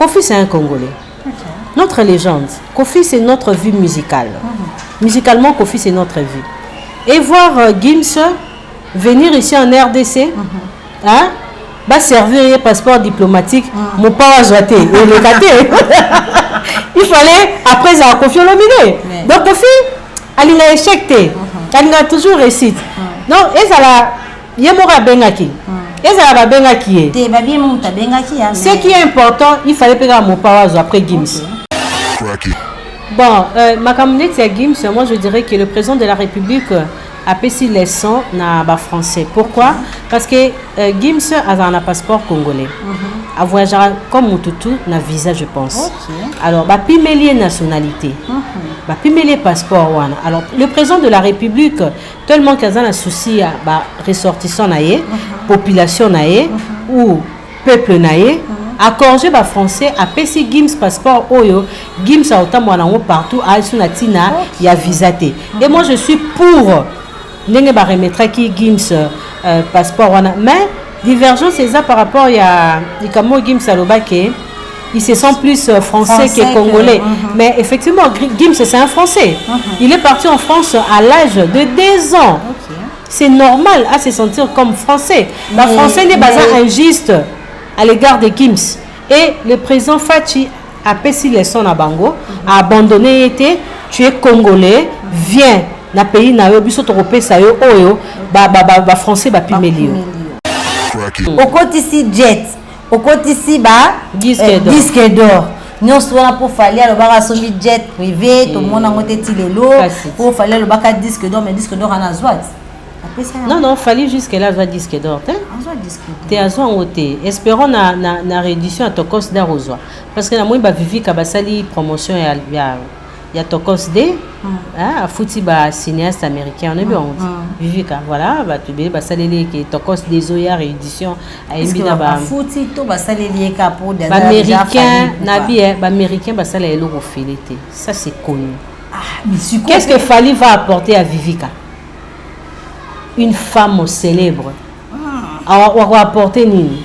Kofi, c'est un Congolais. Notre légende. Kofi, c'est notre vie musicale. Musicalement, Kofi, c'est notre vie. Et voir Gims venir ici en RDC, hein, va servir un passeport diplomatique, mon pas à joiter. Il fallait, après, ça a Kofi nominé. Donc, Kofi, il a échecté. Il a toujours réussi. Donc, et ça l'a, il y a un bengaki. Et ça l'a bengaki. Ce qui est important, il fallait payer mon pas après Gims. Bon, ma communauté à Gims, moi je dirais que le président de la République a payé les sons na français. Pourquoi? Parce que Gims a un passeport congolais. A voyagé comme Mututu na visa, je pense. Alors, bah pimélier nationalité, bah pimélier passeport wana. Alors, le président de la République, tellement qu'il a un souci à bah ressortissant naé, population naé ou peuple naé. Accordé par français à PC Gims passeport Oyo Gims a autant moi partout à Sunatina il y a visaté et moi je suis pour n'engue ba remettre qui Gims passeport wana mais divergence c'est ça par rapport il y a comme Gims à l'obake il se sent plus français que congolais mais effectivement Gims c'est un français il est parti en France à l'âge de 2 ans c'est normal à se sentir comme français la français n'est pas injuste à l'égard de Gims. Et le président Fachi a payé les sons à Bango, a abandonné, tu es congolais, viens dans le pays, français, au côté ici, jet, au côté ici, disque d'or. Nous sommes pour faire le bar à son jet privé, tout le monde a été tiré pour faire le bar à disque d'or, mais disque d'or en Azouat. Non, non, fallait jusque-là, je disque d'or. Tu as ôté. Espérons na réédition à Tokos d'Arozwa. Parce que moi, je vivi Kabasali promotion il y a Tokos D, à Fouti, cinéaste américain. On est bien. Vivi voilà, tu veux, Basalé, qui est Tokos des Zoya réédition. À Fouti, tout Basalé, pour des américains, américain, Basalé, l'eau filete. Ça, c'est connu. Qu'est-ce que Fali va apporter à Vivica? Une femme célèbre. On va apporter Nini.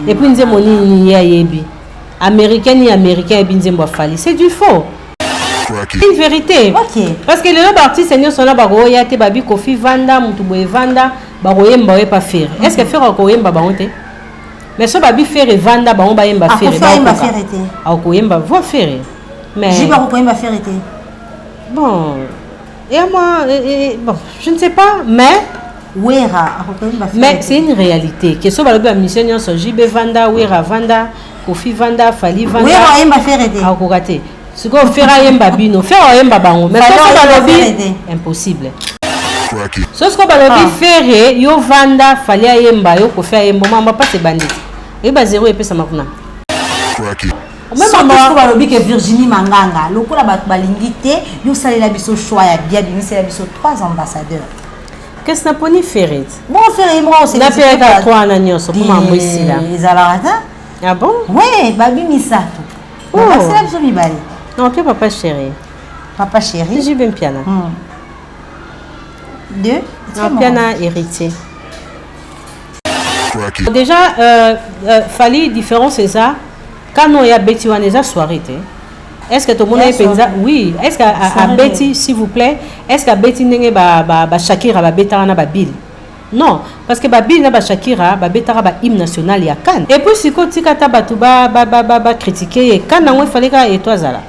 Et puis, nous avons dit américain ni américain, c'est du faux. C'est une vérité. Parce que les artistes sont là, il y a des Kofi Vanda, Mutuboe Vanda, Baroyemba pas faire. Est-ce que faire encore Yemba Baonte? Mais ce babi faire et Vanda, Baomba Yemba faire. Akoyemba va faire. Mais. J'ai pas Yemba faire. Bon. Et moi, bon, je ne sais pas, mais c'est une réalité. Que ce soit le mission sur JB Vanda, Wera Vanda, Kofi Vanda, Fali Vanda. Wera Yemba Ferrete. Ah, regardez. Ce qu'on fait à Yemba Bino, faire à Yemba Bango. Mais c'est impossible. Ce qu'on va le faire, yo Vanda, Fali à Yemba, yo Kofi à Yemba, maman pas c'est bandit. Et bah 0 et puis ça m'a fait. Même si que Virginie Manganga, le coup la balingité, nous salé la biso choix ya bien bien c'est la biso 3 ambassadeurs. Qu'est-ce que poni ferret? Bon ferret moi aussi. Na père à 3 anagnos pour moi ici là. Les alarata? Ah bon? Oui, babi misato. Oh, c'est la biso mibali. Non, que papa chéri. Papa chéri. J'ai bien piano. 2. Un piano héritier. Déjà fallait différence c'est ça. Quand on y a Betty Waneza soirée, est-ce que tout le monde est pensé? Oui. Est-ce qu'à Betty, s'il vous plaît, est-ce qu'à Betty n'est pas Shakira, ba Betara ba Bill? Non, parce que ba Bill na ba Shakira, ba Betara ba hymne national ya Cannes. Et puis si quand tu as ba critiquer, quand on fallait que et toi zala.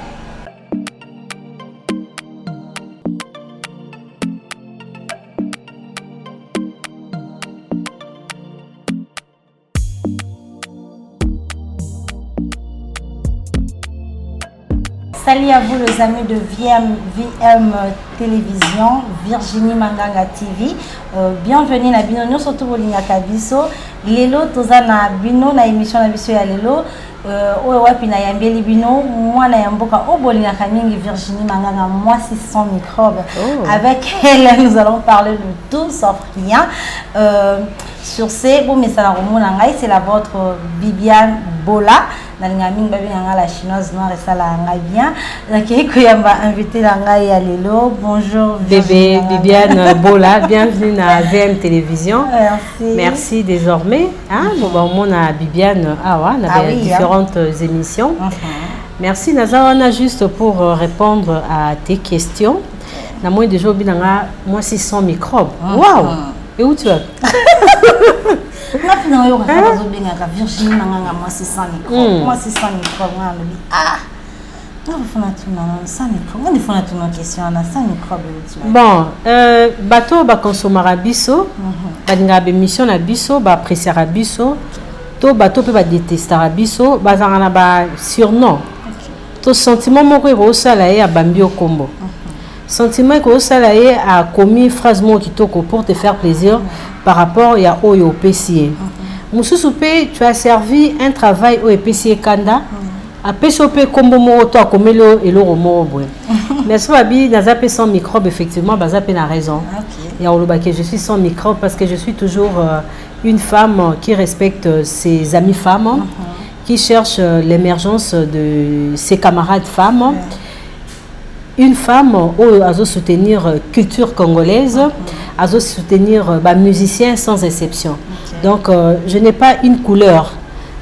Salut à vous les amis de VM Télévision, Virginie Manganga TV. Bienvenue na bino nyonso to bolinga kabiso. Lelo toza na bino na émission na biso ya lelo. Oyo wapi na yambeli bino mwana ya mboka o bolinga kamingi Virginie Manganga moi 600 microbes. Avec elle nous allons parler de tout sauf rien. Sur ces bon message c'est la vôtre Bibiane Bola. nalinga babi nga la chinoise noire ça la nga bien donc koyamba invité la nga ya lelo. Bonjour bébé Bibiane Bola, bienvenue à VM Télévision. Merci désormais hein on a Bibiane on a différentes émissions. Merci Nazawana juste pour répondre à tes questions. Na moi déjà moi 600 microbes. Waouh. Et où tu vas? Non, yo ka zo Virginie Manganga moi 600 microbes. Moi 600 microbes nga lobi. Non fona tuna 100 microbes. On fona tuna question na 100 microbes. Bon, bateau ba consommer biso, ba dinga be mission na biso, ba apprécier biso. To bateau peut ba détester biso, ba zanga ba surnom. To sentiment moko ko sala ya bambi okombo. Sentiment que ça a commis phrase mot kitoko pour te faire plaisir par rapport à au PCA. Moussoupé, tu as servi un travail au PCA Kanda. A PCOP combo mo to akomelo et le romo boy. Mais soit bi dans un sans microbe effectivement bazap a raison. Et on le je suis sans microbe parce que je suis toujours une femme qui respecte ses amies femmes, qui cherche l'émergence de ses camarades femmes. Une femme à soutenir culture congolaise, à soutenir musiciens sans exception. Donc je n'ai pas une couleur.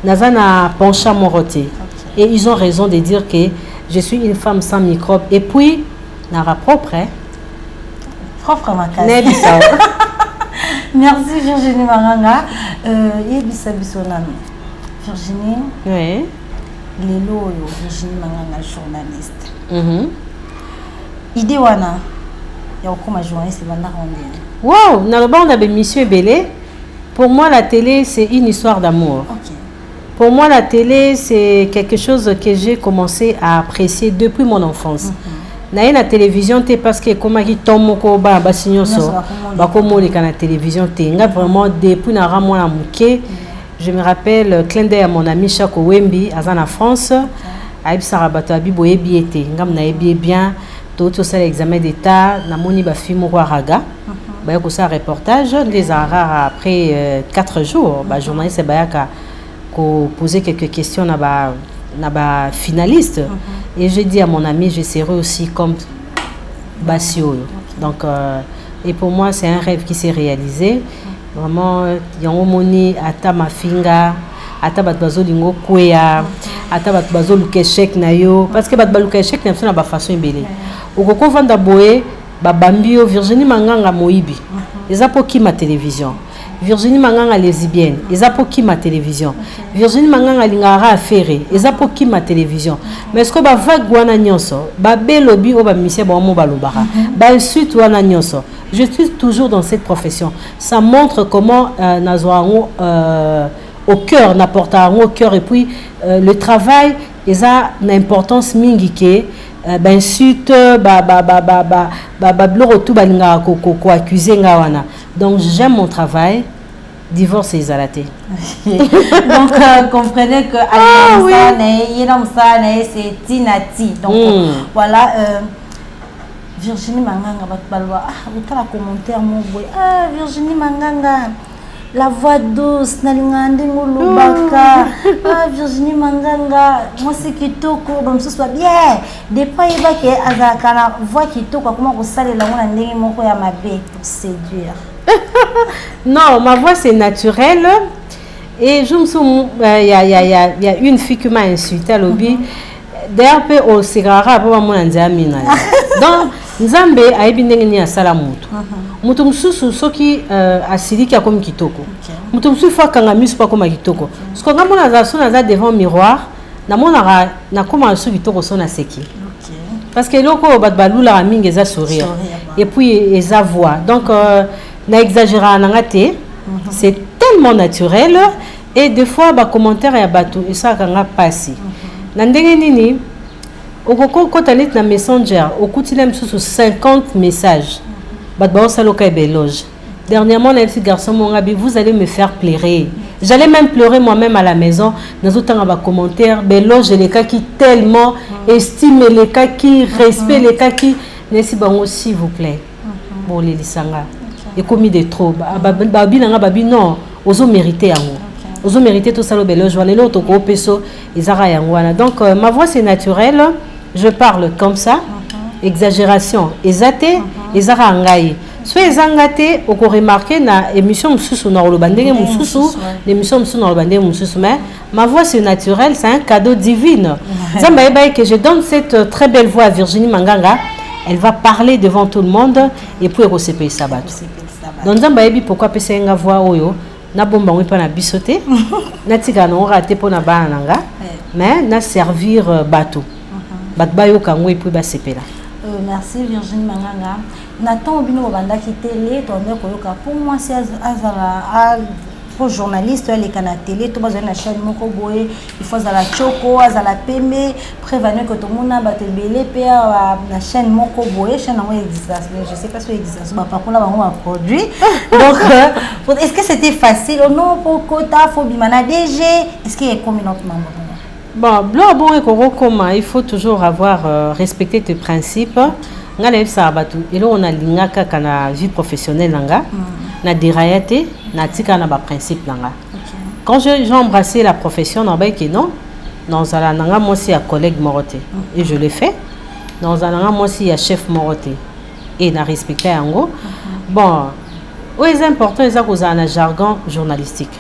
Nazana pencha mon roté. Et ils ont raison de dire que je suis une femme sans microbe. Et puis, nara propre. Propre ma case. Merci Virginie Manganga. Virginie. Oui. Lelo Virginie Manganga journaliste. Idée wana ya okoma journaliste banda rondé. Wow, na le bande de Monsieur Belé. Pour moi la télé c'est une histoire d'amour. OK. Pour moi la télé c'est quelque chose que j'ai commencé à apprécier depuis mon enfance. Na la télévision té parce que comme qui tomoko ba basinyoso ba komo le kana télévision té nga vraiment depuis na ramo na muké. Je me rappelle clin d'œil à mon ami Chako Wembi en France. Aïb Sarabato Abibo Ebiete ngam na ebie bien. Tout ça l'examen d'état na moni ba film Raga ba ko ça reportage les rares après 4 jours ba journaliste ba ka ko poser quelques questions na ba finaliste et j'ai dit à mon ami je serai aussi comme Basio donc et pour moi c'est un rêve qui s'est réalisé vraiment yango moni ata mafinga ata bat bazolingo kwea ata bat bazoluka échec na yo parce que bat baluka échec na ba façon belé okoko vanda boye ba bambio Virginie Manganga moibi ezapo ki ma télévision Virginie Manganga lesbienne ezapo ki ma télévision Virginie Manganga lingara affaire ezapo ki ma télévision mais est-ce que ba vague wana nyonso ba belobi o ba mission ba mo balobara ba suite wana nyonso je suis toujours dans cette profession ça montre comment nazoango au cœur n'apporte au cœur et puis le travail a une importance mingi ke ben suite bloro tout balinga ko accuser nga wana donc j'aime mon travail divorce et zalaté donc comprenez que c'est Tinati donc voilà Virginie Manganga balwa la commentaire mon boy Virginie Manganga la voix douce nalingande ngulubaka Virginie Manganga moi c'est kitoko ba msusu bien depuis yeba ke azaka na voix kitoko comment ko salela ngona ndenge moko ya mabe pour séduire. Non, ma voix c'est naturel et je me souviens il y a une fille qui m'a insulté à lobby d'ailleurs peu au cigarette pour mon nzamina donc nzambe aibi ndenge ni asala mutu mutu mususu soki asiliki akomi kitoko mutu mususu fa kanga misu pa koma kitoko parce que ngamona za sona za devant miroir na mona na koma su kitoko sona seki parce que loko bat balula mingi za sourire et puis eza voix donc na exagérer nanga te c'est tellement naturel et des fois ba commentaire ya bato et ça kanga passi na ndenge nini okoko kotalit na messenger okutila msusu 50 messages bat ba osaloka ebeloge dernièrement un petit garçon mongabi vous allez me faire pleurer j'allais même pleurer moi-même à la maison dans autant ba commentaire beloge les cas qui tellement estime les cas qui respect les cas qui nesi bango s'il vous plaît bon les lisanga et commis de trop babi nanga babi non ozo mériter yango Ozo mérité tout ça le bel joie les autres ko peso ezara yangwana. Donc ma voix c'est naturel, je parle comme ça. Exagération ezate ezara ngai. So ezangate oko remarquer na émission mususu na olobandenge mususu, l'émission mususu na olobandenge mususu, mais ma voix c'est naturel, c'est un cadeau divin. Zamba eba que je donne cette très belle voix à Virginie Manganga, elle va parler devant tout le monde et puis receper sabat. Donc zamba ebi pourquoi pesa nga voix oyo na bomba ngwe pa na bisote na tika na raté pour na bana nanga mais na servir bateau. Bat bayo kangwe puis ba sepela. Merci Virginie Manganga. Nathan Obino Banda qui télé, pour moi c'est pour journaliste, elle est à la télé, tout le monde a une chaîne Mokoboé, il faut à la Choco, à la Pembe, prévenir que tout le monde a battu belé, puis à la chaîne Mokoboé, chaîne en existence, je ne sais pas si elle existe, par contre là on a produit. Donc, est-ce que c'était facile ou non pour Kota, faut bimana DG, est-ce qu'il y a combien d'autres membres? Bon, il faut toujours avoir respecté tes principes. Et là, on a l'ingaka kana vie professionnelle nanga, na dirayate, na tika na ba principe nanga. Quand j'ai embrassé la profession, dans un nanga moi aussi à collègue moroté et je l'ai fait. Dans un nanga moi aussi à chef moroté et na respecté yango. Bon, c'est important ça que un jargon journalistique.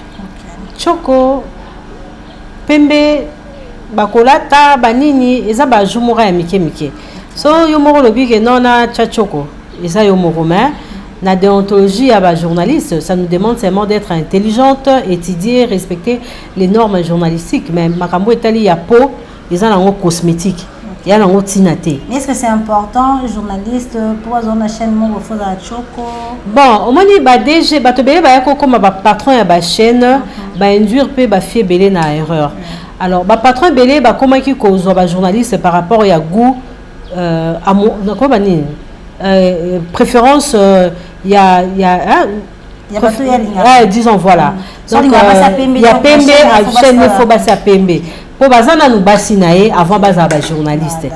Choko Pembe bakolata banini eza ba jumura ya mike. So yomoro lobi que non na tchachoko eza yomoro mais la déontologie ya ba journaliste ça nous demande seulement d'être intelligente, étudier, respecter les normes journalistiques mais makambo etali ya po eza nango cosmétique ya nango tinate. Est-ce que c'est important journaliste pour avoir une chaîne mo faut za choko? Bon, au moni ba DG ba to belé ba yako comme ba patron ya ba chaîne ba induire pe ba fie belé na erreur. Alors, le patron belé, comment il cause un journaliste par rapport à goût, préférence, il y a disons voilà. Donc, il y a Pembe, à chaîne, il faut passer à Pembe. Pour bazana nous bassinaer avant baza ba journaliste.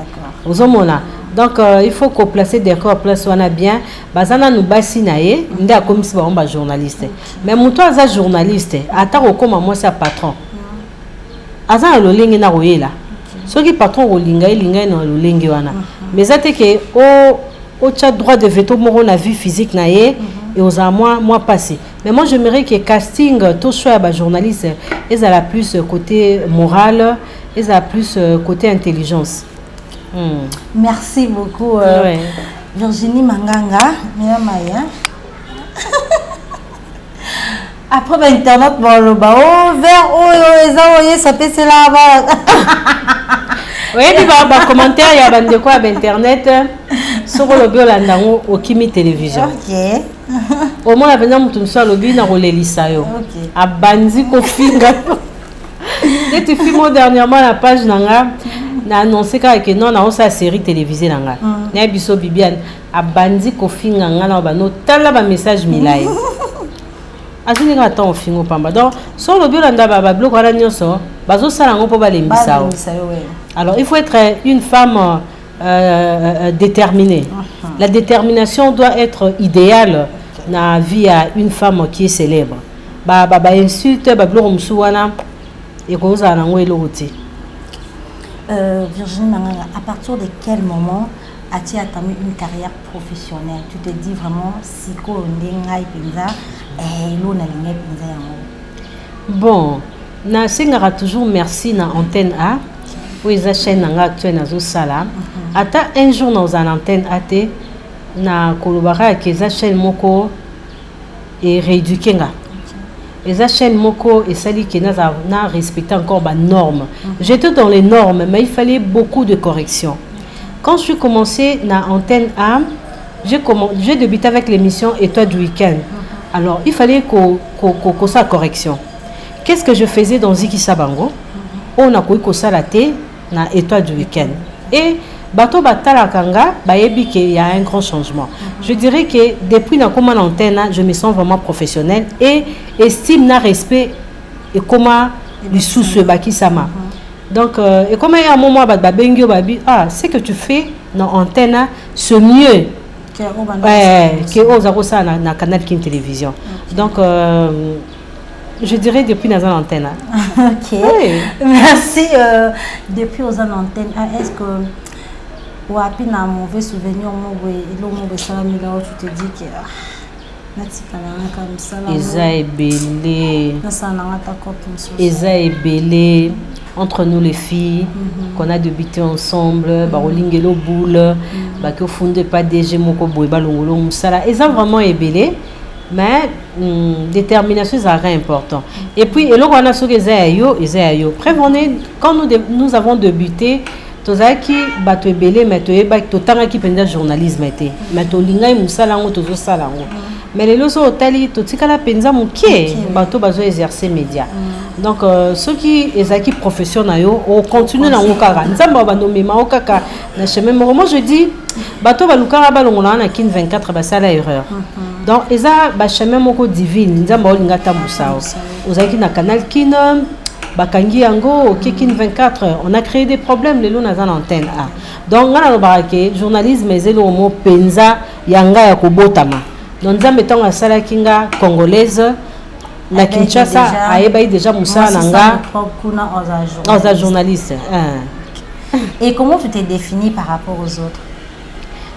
Donc, il faut qu'on place des corps, place on a bien. Bazana nous bassinaer, nda comme si on ba journaliste. Mais mon toi, as journaliste, attends, comment moi c'est patron. Aza lolingi na royela soki patron rolinga ilinga na lolingi wana mais ça que au tcha droit de veto moro na vie physique na ye et aux à moi passé mais moi j'aimerais que casting tout choix ba journaliste ils a la plus côté moral ils a plus côté intelligence. Merci beaucoup Virginie Manganga Maya. Après internet bon le bas vers ça peut c'est là oui puis bah commentaire il y a bande quoi internet sur le bio landango au Kimi télévision. OK. Au moins la venir mutu so lobi na rolelisa yo. OK. A banzi ko finga. Et tu filmes dernièrement la page nanga na annoncé que non na sa série télévisée nanga. Na biso Bibiane a banzi ko finga ngana ba no tala ba message milai. Azini ka temps fingo pamba donc sur le bureau ndaba ba bloc ala nyoso bazo sala ngo po ba lembisa. Alors il faut être une femme déterminée. La détermination doit être idéale na vie à une femme qui est célèbre. Ba insulte ba bloc msuwana et ko za na ngo eloti. Virginie Manganga, à partir de quel moment as-tu entamé une carrière professionnelle? Tu te dis vraiment siko ndengai penza et l'on a ligné penza yango. Bon, na singara toujours merci na antenne A. Oui, za chaîne nga actuelle na zo sala. Ata un jour dans une antenne AT na kolobara ke za chaîne moko et rééduquer nga. Et za chaîne moko et sali ke na respecter encore ba normes. J'étais dans les normes mais il fallait beaucoup de corrections. Quand je suis commencé na antenne A, j'ai débuté avec l'émission Étoile du week-end. Alors, il fallait qu'on soit correction. Qu'est-ce que je faisais dans Ziki Sabango? On a qu'on ça la thé na Étoile du week-end. Et bato batala kanga bayebi qu'il y a un grand changement. Je dirais que depuis na comme antenne, je me sens vraiment professionnelle et estime na respect et comment les sous baki sama. Donc, et comme il y a un moment, ce que tu fais dans l'antenne, c'est mieux que aux na canal Kim télévision. Donc, je dirais depuis dans l'antenne. Ok. Oui. Merci. Depuis aux antennes, est-ce que ou à peine un mauvais souvenir, tu te dis que Eza ebele entre nous les filles qu'on a débuté ensemble barolingelo boule baki fondé pas DG moko boy balongolo musala eza vraiment ebele mais détermination c'est important et puis eloko wana soki eza yo prévenez quand nous avons débuté tozaki bato ebele mais toyebaki totangaki penza journalisme te mais tolingai musala ngo tozosala ngo mais les loso otali totikala penza mukie bato bazo exercer média donc ceux qui ezaki profession na yo on continue na ngokaka nzamba bandomi ma okaka na chemin moi je dis bato balukara balongona na kin 24 basala erreur donc eza ba chemin moko divine nzamba olinga tambusao ozaki na canal kin bakangi yango au Kikin 24 on a créé des problèmes les luna dans l'antenne A donc ngana lobarake journalisme ezelo mo penza yanga ya kobotama donc nzambe tango asala kinga congolaise na Kinshasa ayebai déjà musala nanga oza journaliste et comment tu t'es définie par rapport aux autres?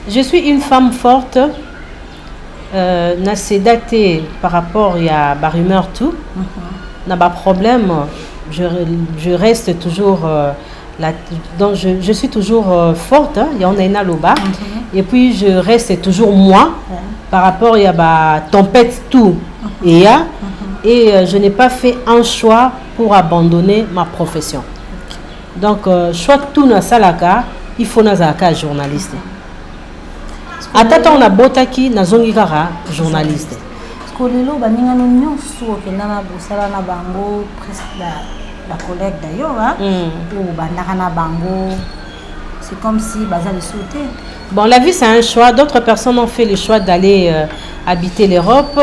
Je suis une femme forte na sédaté par rapport à ba rumeur tout na ba problème je reste toujours donc je suis toujours forte il y en a une loba et puis je reste toujours moi par rapport à la tempête tout et je n'ai pas fait un choix pour abandonner ma profession donc choix tout na salaka il faut nazaka journaliste atata on a botaki na zongi kara journaliste kolelo baninga no nyonso okenda na bosala na bango presque la collègue d'ailleurs ou bandaka na bango c'est comme si baza le sauter. Bon, la vie c'est un choix, d'autres personnes ont fait le choix d'aller habiter l'Europe,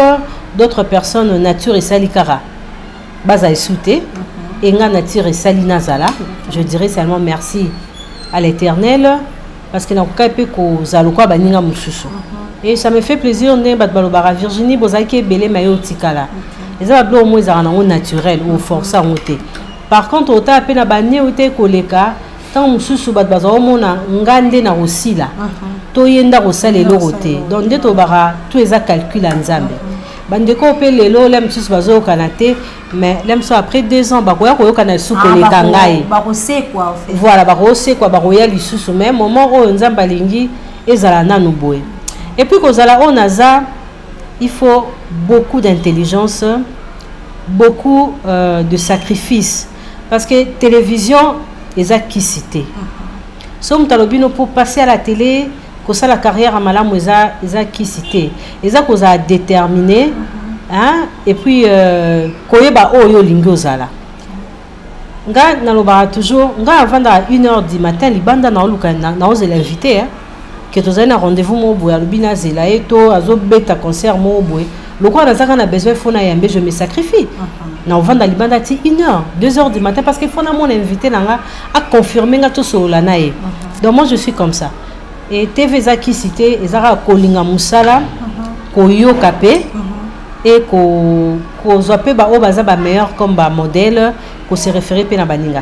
d'autres personnes nature et salikara baza et sauter et nga nature et salinazala je dirais seulement merci à l'Éternel parce que na kokape ko zalokwa baninga mususu. Et ça me fait plaisir ne batbalobara Virginie bozaki belé mayo tikala. Les ablo mo ezana ngo naturel ou força ngote. Par contre ota pe na banye ote koleka tant mususu batbaza omona ngande na osila. To yenda kosala elokote. Donc nde to bara tout eza calcul nzambe. Bande ko pe lelo lem mususu bazo kanate mais lem so après 2 ans bakoya koyoka na su koleka ngai. Bakose quoi en fait. Voilà bakose quoi bakoya lisusu mais moment o nzamba lingi ezala nanu boye. Et puis on a il faut beaucoup d'intelligence, beaucoup de sacrifices. Parce que télévision, ils ont qui cité. Somme talobino pour passer à la télé, que ça la carrière à malam, ils ont qui cité. Ils ont déterminé, hein. Et puis koyeba oyo lingozala. Nga nalobara toujours, nga avant à 1h du matin, libanda na oluka na ose l'inviter, hein. Que tu as un rendez-vous moboya lubina zela eto azo beta concert moboye lokwa nazaka na besoin fona yambe je me sacrifie na ovanda libanda ti 1h 2h du matin parce que fona mon invité nanga a confirmer nga to so la nae donc moi je suis comme ça et TV zaki cité ezaka kolinga musala ko yokape et ko zope ba o baza ba meilleur comme ba modèle ko se référer pe na baninga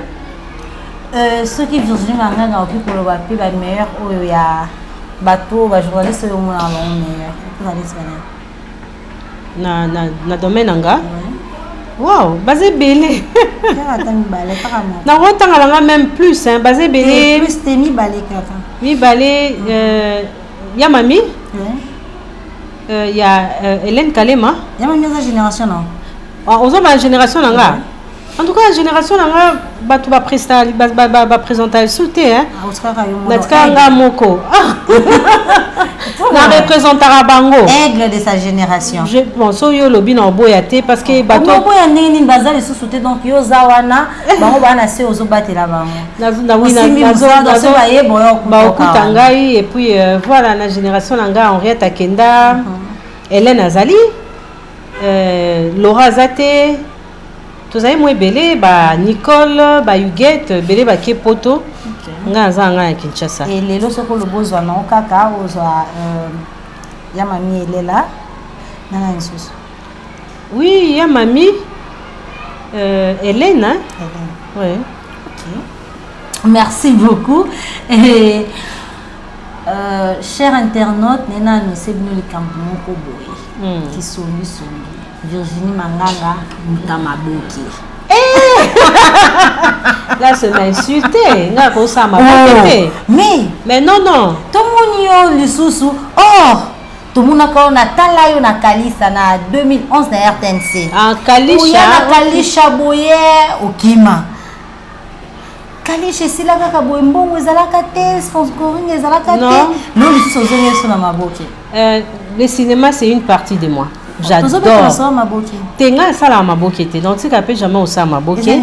ceux qui Virginie Manganga opi ko ba pe ba meilleur o ya bateau ba journaliste yo mona journaliste na domaine anga wow basé belé na rotanga langa même plus hein basé belé plus te mi balé kaka mi balé ya mami ya Hélène Kalema ya mami za génération non ozo ba génération nanga en tout cas la génération nanga batu ba présenter sauter hein natka nga moko na représentera bango aigle de sa génération je pense yo lobi na oboyate parce que bato oboya ndeni bazali sauter donc yo zawana bango bana se ozo batela bango na wina ba okuta ngai et puis voilà la génération nanga Henriette Akenda Hélène Azali Laura Zate tous ay moi belé ba Nicole ba Huguette belé ba Kepoto nga zanga ya Kinshasa et lelo soko lo bozwa na okaka ozwa ya mami elela na nsusu oui ya mami Hélène, hein? Oui. Ok. Merci beaucoup. Et, chers internautes, Nena nous c'est venu le campement pour boy. Qui sont Virginie Manganga, Mutamaboki. Là, c'est m'insulté. Mais non, non. Tout le monde est sous. Oh! Tout le monde a na Kalisa na 2011 na RTNC. En Kalisha. Oui, na Kalisha boye okima. Kalisha c'est là kaka boye mbongo ezalaka te, sponsoring ezalaka te. Non, les sous sont na maboki. Le cinéma c'est une partie de moi. J'adore. Tenga ça la maboki te. Donc tu capes jamais au ça maboki.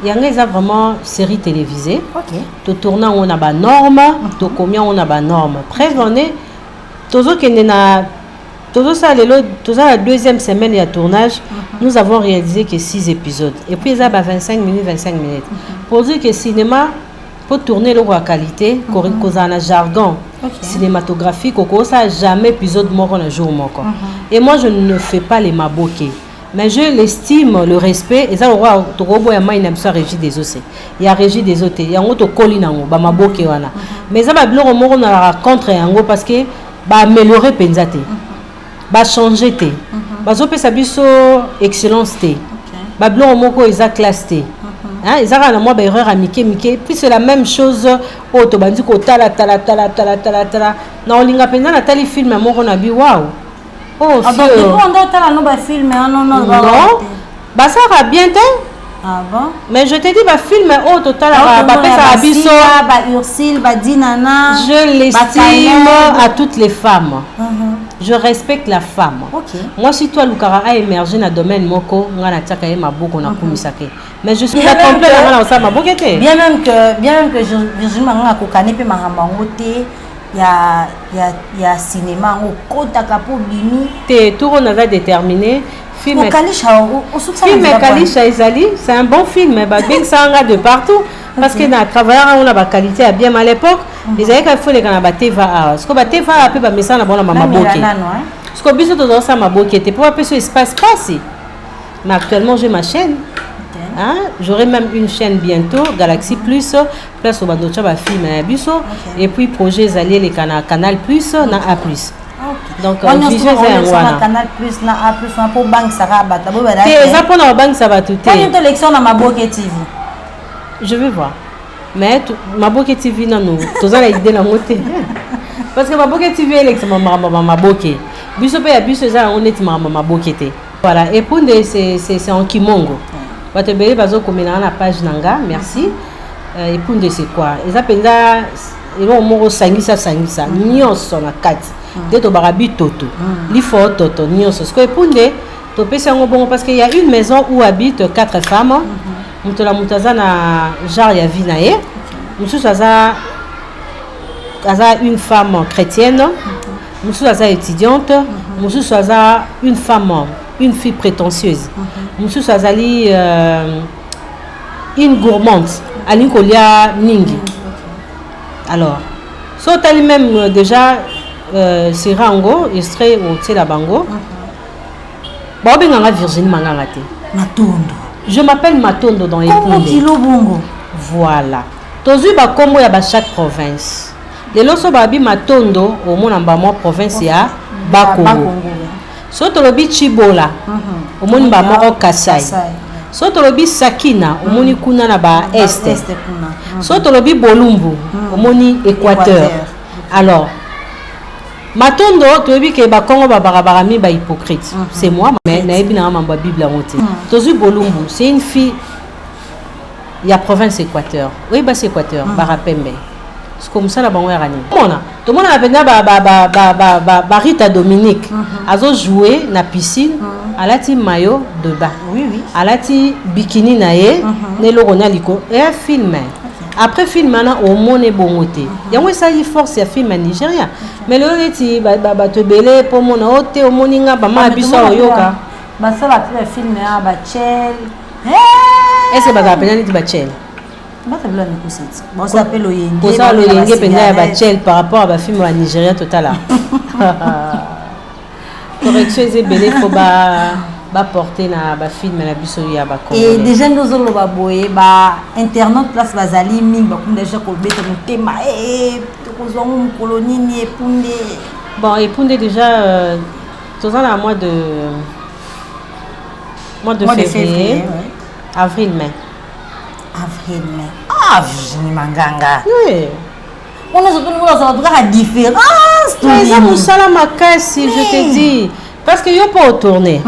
Il y a vraiment série télévisée. OK. To tourner on a ba norme, to combien on a ba norme. Prévenez Tozo ça la deuxième semaine de tournage, nous avons réalisé que 6 épisodes. Et puis il y a 25 minutes. Pour dire que le cinéma, pour tourner le qualité, qu'on a un jargon cinématographique, qu'on n'a jamais épisode mort un jour mort. Et moi je ne fais pas les maboké. Mais je l'estime, le respect, et ça, il y a régie des OC. Il y a régie des OT. Il y a un autre colline, maboké. Mais ça, il y a un contre parce que va améliorer penzate va changer te va zo pesa biso excellence te ba blanc moko eza classe te hein ezaka na moi ba erreur à mike puis c'est la même chose au to bandi ko tala na olinga penza na tali film moko na bi wow oh donc on doit tala no ba film non ba ça va bien te. Ah bon? Mais je te dis, bah film au total, bah Ursule, bah Dinana. Je l'estime à toutes les femmes. Je respecte la femme. Okay. Moi, si toi, Lukara a émergé dans le domaine moko, on a attaqué ma boucle, on a commissaire. Mais je suis la complète dans ma boucle. Bien même que Virginie Manganga a kokané pe marambangote. Il y a cinéma au kota kapo bimi. Te tout on avait déterminé. Film Kalisha Ezali, c'est un bon film, mais bien ça en a de partout. Parce que dans le travail, on a la qualité à bien à l'époque. Les aïeux qu'il faut les canabats TV. Ce que bah TV a peu bah mais ça na bon la maman boké. Ce que biso to dans ça ma boké. T'es pour appeler ce espace passé. Mais actuellement j'ai ma chaîne. Hein? J'aurai même une chaîne bientôt, Galaxy Plus, place au bandocha ba film biso. Et puis projet Ezali les Canal Plus, na A Plus. Donc on a Canal Plus na A Plus pour banque ça va battre. C'est ça pour la banque ça va tout. Quand une élection dans Maboké TV. Je vais voir. Mais Maboké TV non nous. Tous a idée la montée. Parce que Maboké TV élection Maboké. Biso pe ya biso ça on est Maboké té. Voilà et pour c'est en Kimongo. Va te bérer bazo comme na page nanga. Merci. Et pour c'est quoi? Ils appellent là ils vont moro sangisa nyonso na kati. De to barabi toto li fo toto nyonso ce que punde to pesa ngo bon parce qu'il y a une maison où habitent 4 femmes mutola mutaza na genre ya vinae mususu aza une femme chrétienne mususu aza étudiante mususu aza une fille prétentieuse mususu azali une gourmande ali kolia ningi alors so tali même déjà c'est Rango, il serait au Tsela Bango. Virginie Manganga. Matondo. Je m'appelle Matondo dans les Bongo. Voilà. Tozu ba kombo ya ba chaque province. Les loso babi Matondo au mon ambamo province ya Bakongo. So tolobi Chibola. Au mon ambamo Kasai. So tolobi Sakina au moni kuna na ba est. So tolobi Bolumbu au moni Équateur. Alors Matondo, tu as vu que Bakongo Babarami ba hypocrite. C'est moi, mais naebi na mamba Bible la montée. Tozu Bolumbu, c'est une fille. Il y a province Équateur. Oui, bah c'est Équateur, Barapembe. C'est comme ça la bango rani. Tout le monde a appelé Rita Dominique. Azo jouer na piscine, à la team maillot de bain. Oui. À la team bikini nae, ne lo ronaliko et un film. Après film maintenant au monde bongoté. Il y a moi ça il force ya film en Nigeria. Mais le reti ba te belé pour mon hôte au moninga ba ma biso yoka. Ba ça la film ya ba chel. Est-ce que ba appelle ni ba chel? Ba ta bla ni kusiti. Ba ça appelle oyenge. Pour ça l'oyenge penda ba chel par rapport à ba film en Nigeria total là. Correction c'est belé faut ba porter na ba film na biso ya ba et déjà nous allons ba boye ba internet place bazali ming ba comme déjà ko beta mutema to ko zo mu colonie ni epunde bon epunde déjà tous en mois de février ouais. avril mai ah Virginie Manganga oui on a surtout nous ça va différence mais ça nous sala makasi je te dis parce que yo pas tourner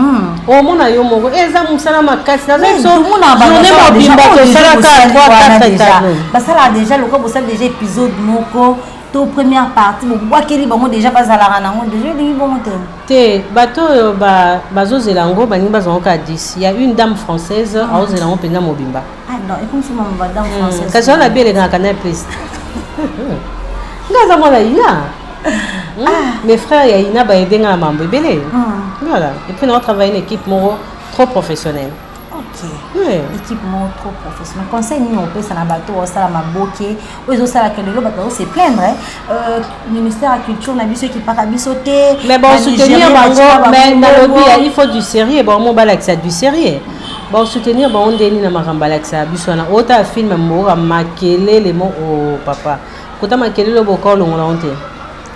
au mona yo moko eza musala makasi na zo journée mobimba to sala ka 3 4 états ba sala déjà le ko bo sala déjà épisode moko to première partie bo bakeli bango déjà bazala nango déjà lingi bon te bato bazo zelango bani bazongo ka 10 il y a une dame française a zelango pena mobimba ah non et comme si maman dame française kazo la belle na canal plus ngaza mona ina mes frères ya ina ba edenga na mambo ebele voilà et puis on travaille une équipe trop professionnelle. OK. Oui. Équipe trop professionnelle. Conseil ni on peut ça na bateau ça la maboké ou ça la kelelo bateau c'est plaindre ministère de la culture na biso qui para bisoté mais bon soutenir bango mais dans le lobby il faut du sérieux bon mon balaxa du sérieux bon soutenir bon on deni na makambalaxa biso na ota film mo makele les mots au papa kota makele lo boko longola onte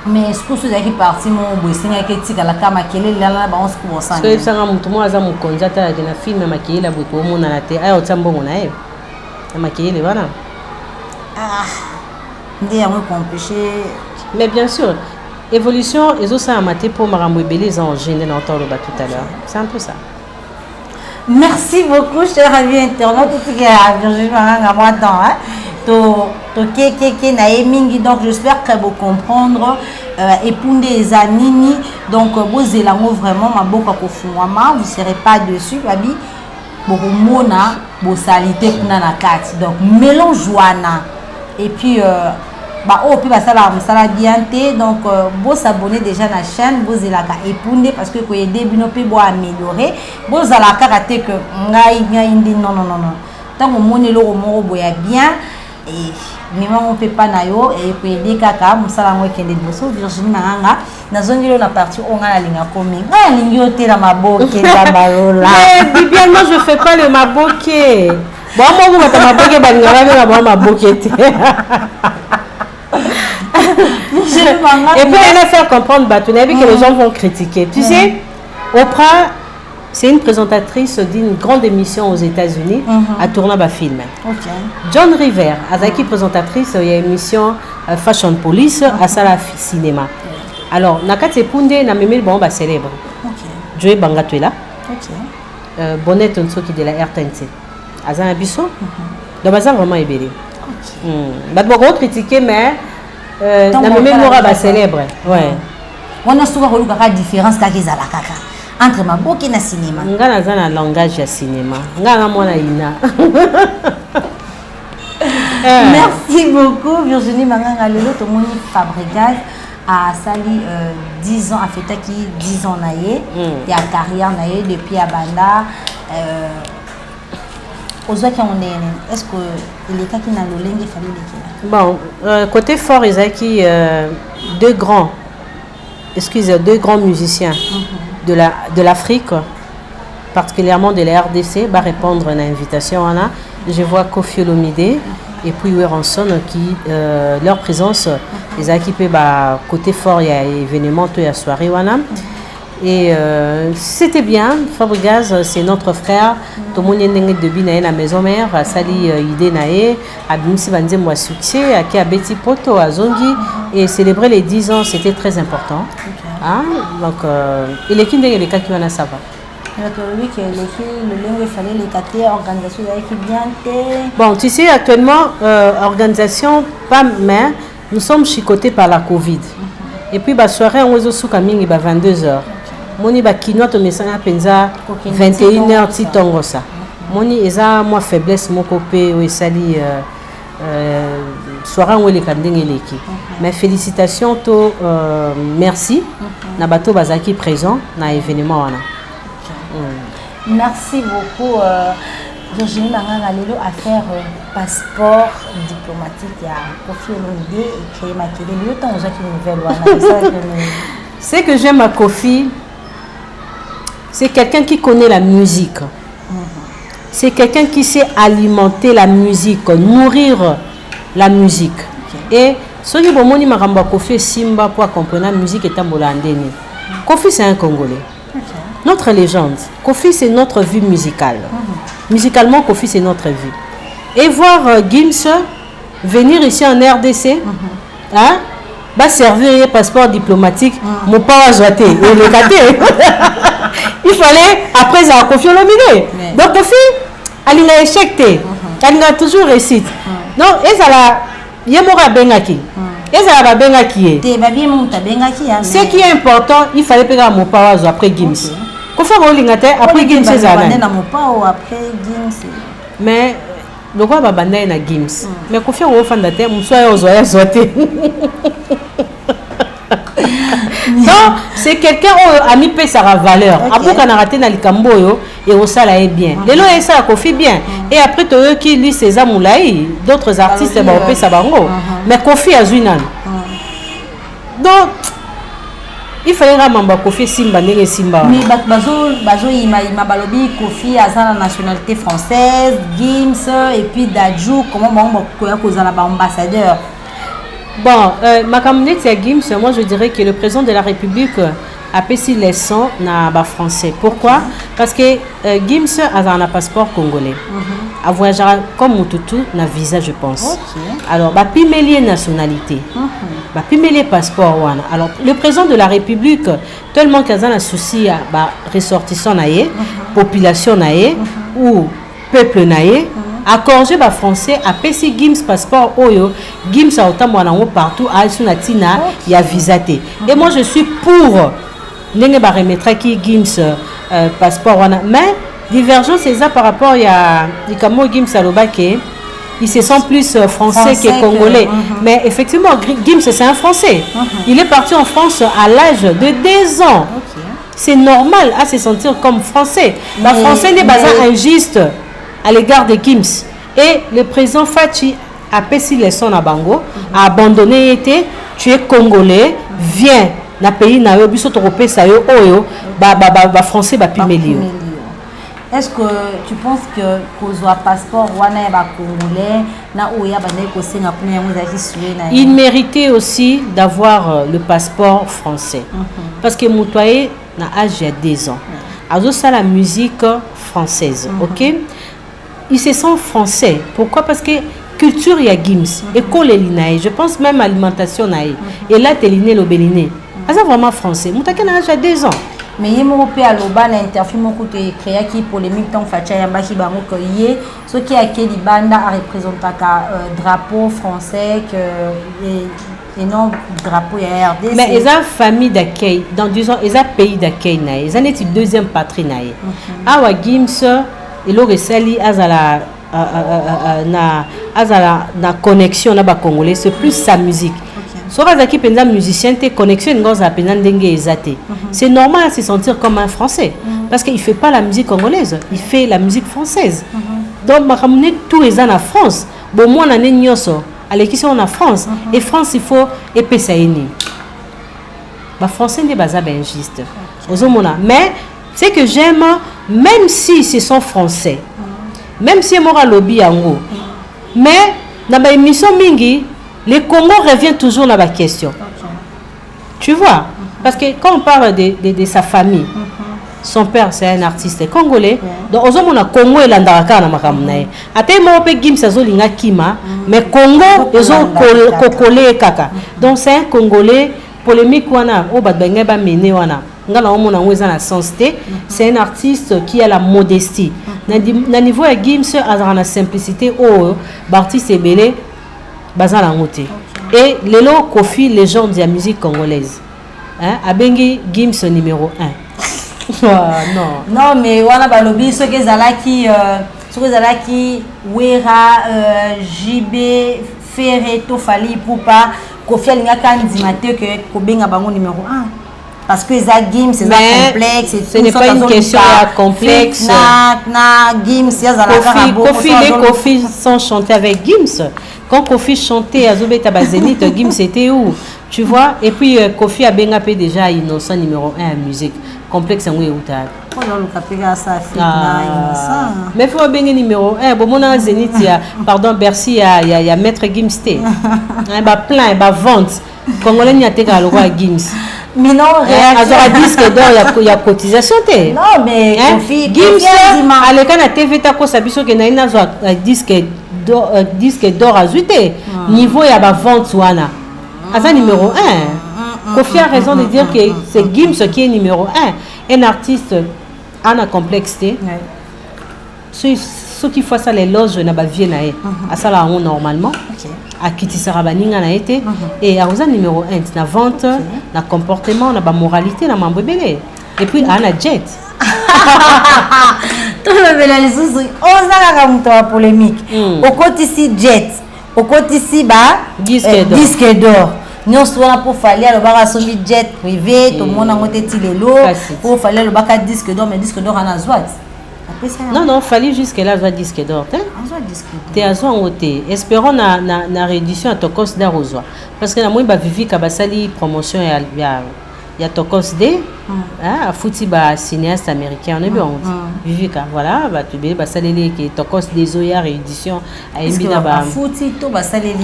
mais ce que vous avez parti mon boisson qui tika la kama kele la ba on se pour ça parce que ça mutu mo aza mu konjata ya na film makele la boko mo na te ayo tambongo na e na makele bana ndé mo compêcher mais bien sûr évolution et ça a maté pour marambo belé en gêné dans tout à l'heure c'est un peu ça. Merci beaucoup chers amis internautes tout qui a Virginie Manganga moi temps to ke na mingi donc j'espère que vous comprendre et pour des anini donc vous zelango vraiment maboka ko fungwama vous serez pas dessus babi bokomona bo salité kuna na kati donc mélange wana et puis ba o puis ba sala bien té donc vous s'abonner déjà na chaîne vous zelaka epunde parce que ko aider bino pe bo améliorer vous ala karaté que ngai ndi non tant que monelo mo boya bien et même on peut pas na yo et puis aider kaka musala ngo kende boso Virginie Manganga nazongilo na partie on a la ligne komi na ligne yote la maboke la barola mais bien moi je fais pas le maboke bon moi vous mata maboke balingala na maboke et puis elle a fait comprendre Batouna que les gens vont critiquer tu sais Oprah c'est une présentatrice d'une grande émission aux États-Unis à tourner un film. Okay. John River, Azaki présentatrice, il y a une émission Fashion Police à Sala Cinéma. Alors, Nakate Punde na memel bon ba célèbre. OK. Joey Bangatuela. OK. Bonnet Onsoki de la RTNC. Azana Bisso. Donc bazan vraiment ébélé. OK. Ba beaucoup critiquer mais na memel mora ba célèbre. Ouais. On a souvent relu la différence kakizala kaka. Entre ma boke na cinéma. Ngana za na langage ya cinéma. Ngana mona ina. Merci beaucoup Virginie Manganga lelo to moni Fabregas a sali 10 ans a fait qui 10 ans naie et a carrière naie depuis abanda ozaki on est-ce que il est qui na lolenge fallait les bon côté fort Isaki deux grands musiciens de l'Afrique, particulièrement de la RDC, va répondre à l'invitation. Je vois Kofi Olomide et puis Weranson qui, leur présence, les a équipés côté fort, il y a événement, il y a soirée. Et c'était bien. Fabregas, c'est notre frère. Tout le monde est de la maison mère. Sali idée nae. Abimsi Banze moi succès. Qui a Betty Poto à Zongi. Et célébrer les 10 ans, c'était très important. Hein? Donc, et les kindes et les cas qui vont à ça va. Bon, tu sais, actuellement, organisation, pas mais nous sommes chicotés par la Covid. Et puis, la soirée, on est sous Kaming, 22h. Moni ba kinoa to mesana penza 21h titongo ça. Moni eza moi faiblesse mon copé ou sali soirée où les kandenge leki. Mais félicitations to merci na bato bazaki présent na événement wana. Merci beaucoup Virginie Manganga lelo à faire passeport diplomatique ya Kofi Olomide et créer ma kélé le temps aux nouvelle wana. C'est que j'aime à Kofi. c'est quelqu'un qui connaît la musique. C'est quelqu'un qui sait alimenter la musique, nourrir la musique. Et ce qui est bon, Kofi Simba pour comprendre la musique est un Bolandéni. Kofi, c'est un Congolais. Notre légende. Kofi, c'est notre vie musicale. Musicalement, Kofi, c'est notre vie. Et voir Gims venir ici en RDC, hein, va servir un passeport diplomatique, mon pas à joiter. Il fallait, après, ça a Kofi nominé. Donc, Kofi, elle a échecté. Elle a toujours réussi. Donc, et ça l'a, il y a mora bengaki. Et ça l'a bengaki. Ce qui est important, il fallait payer mon pas après Gims. Kofi a après Gims, c'est ça. Mais, le roi va bander na Gims. Mais Kofi a fondateur, mon soir aux oreilles zoté. Non, c'est quelqu'un qui a mis sa valeur. Après qu'on a raté dans le Camboyo et au ça est bien. Les lois et ça Kofi bien. Et après toi qui lit César Moulaï, d'autres artistes vont payer sa bango. Mais Kofi a joué. Donc il fallait ramener Kofi Simba nele Simba. Mais bazo ima balobi Kofi a sa nationalité française, Gims et puis Dadju comment on va causer la ambassadeur. Bon, ma communauté à Gims, moi je dirais que le président de la République a payé les sons na français. Pourquoi? Parce que Gims a un passeport congolais. A voyagé comme Mututu na visa, je pense. Alors, bah pimélier nationalité. Bah pimélier passeport wana. Alors, le président de la République tellement qu'il a un souci à bah ressortissant naé, population naé ou peuple naé. Accordé par français à PC Gims passeport Oyo Gims a autant moi partout à Sunatina il y a visaté et moi je suis pour n'engue ba remettre qui Gims passeport wana mais divergence c'est ça par rapport il y a comme Gims à l'Obaké ils se sont plus français que congolais mais effectivement Gims c'est un français il est parti en France à l'âge de 2 ans c'est normal à se sentir comme français la français n'est pas injuste à l'égard de Gims. Et le président Fachi a payé les sons à Bango, a abandonné été, tu es congolais, viens dans le pays, na yo biso tropé ça yo oyo, ba français ba pimelio. Est-ce que tu penses que un passeport wana ba congolais na oya bande ko senga pour ya sué na il méritait aussi d'avoir le passeport français. Parce que Moutouaye na âge de 2 ans. Azo ça la musique française, OK? Ils se sont français. Pourquoi? Parce que culture ya Gims, école linae, je pense même alimentation nae. Et là t'es liné le béliné. C'est vraiment français. Moutake na âge de 2 ans. Mais il m'a fait à l'oba na interview moko te créa qui polémique tant facha yamba ki bango ko yé ce qui a que libanda a représenté drapeau français que et non drapeau ya RDC. Mais ils ont famille d'accueil dans disons ils ont pays d'accueil nae. Ils ont été deuxième patrie nae. Awa Gims et le resali azala na connexion na ba congolais c'est plus sa musique. Soit qui pendant musicien te connexion ngoza pendant ndenge ezate. C'est normal à se sentir comme un français parce qu'il fait pas la musique congolaise, il fait la musique française. Donc ma ramener tout les ans en France. Bon moi on a nyoso, allez qui sont en France et France il faut épessaini. Ba français n'est pas injuste. Ozomona mais c'est que j'aime même si ce sont français. Même si moi lobby yango. Mais dans ma émission mingi les Congo revient toujours dans la question. Tu vois? Parce que quand on parle de sa famille, son père c'est un artiste congolais. Donc, on a Congo et l'Andaraka dans ma famille. Ate mo pe Gims azolinga kima, mais Congo ils ont collé kaka. Donc c'est un Congolais polémique wana o ba benga ba mené wana. Ngala on a na sens té, c'est un artiste qui a la modestie. Na niveau à Gims a la simplicité o artiste belé bazan la ngote. Et lelo Kofi légende de la musique congolaise. Hein, abengi Gims numéro 1. Non mais wana balobi ce que zalaki Wera JB Ferré Tofali Poupa Kofi alinga kandimate que kobenga bango numéro 1 parce que ça Gims c'est complexe ce n'est pas une question complexe na Gims Kofi sont chantés avec Gims quand Kofi chantait à Zobeta Bazenit Gims c'était où Tu vois, et puis Kofi a bien appelé déjà innocent numéro 1 en musique. Complexe en Ouéouta. Mais il faut bien numéro 1. Bon, mon Zénith, pardon, Bercy, il y a Maître Gims. Il y a plein, il y a vente. Congolais n'y a pas de roi Gims. Mais non, réaction. À disque d'or, il y a cotisation. Non, mais Kofi, Gims, à l'écran de TV, tu as sabiso que na disque d'or à ajouter. Niveau, il y a la vente. C'est numéro 1. Kofi a raison de dire que c'est Gims qui est numéro 1. Un artiste a un complexe. Ceux qui font ça, les loges, na ba vie nae. À ça là, normalement. À Kiti Sarabaninga na été. Et à Rosa numéro 1, na vente, na comportement, na ba moralité, na mambo belé. Et puis à na jet. Tout le monde les sous. On a la polémique. Au côté ici jet. Au côté ici bas disque d'or. Nous sommes pour faire le bar à son jet privé. Tout le monde a monté les lots pour faire le bar à disque d'or, mais disque d'or en azouat. Non, fallait jusqu'à là, un disque d'or. Tu as un hôtel. Espérons na réédition à Tokos d'Arozwa. Parce que moi, Vivi Kabasali promotion il y a Tokos D. À Fouti, cinéaste américain. On est bien. Vivi, voilà, tu veux Basalé qui est Tokos des Zoya réédition à Embina. Fouti, tout Basalé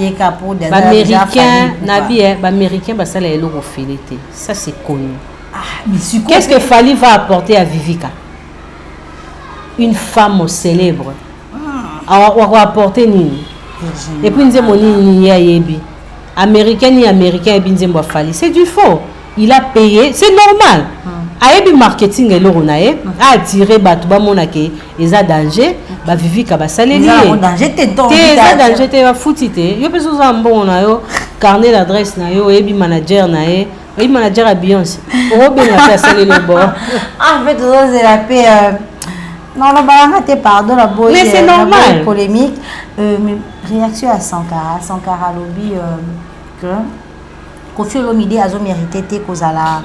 pour des américains. Nabi, américain, Basalé l'euro fileté. Ça, c'est connu. Qu'est-ce que Fali va apporter à Vivica? Une femme célèbre. On va apporter Nini. Et puis, nous avons américain ni américain, c'est du faux. Il a payé, c'est normal. Aébi marketing et l'oronae a attiré Batouba Monake, ils ont danger, Vivi Kabasale. Ils ont danger, t'es va foutité. Yo peux vous en bon, carnet d'adresse, ebi manager, ebi manager à Beyoncé. On va bien faire le bord. En fait, vous avez la paix. Non, pardon, la bonne. Mais c'est normal. Polémique. Réaction à Sankara. Sankara lobby que Kofi Olomide a mérité cause à la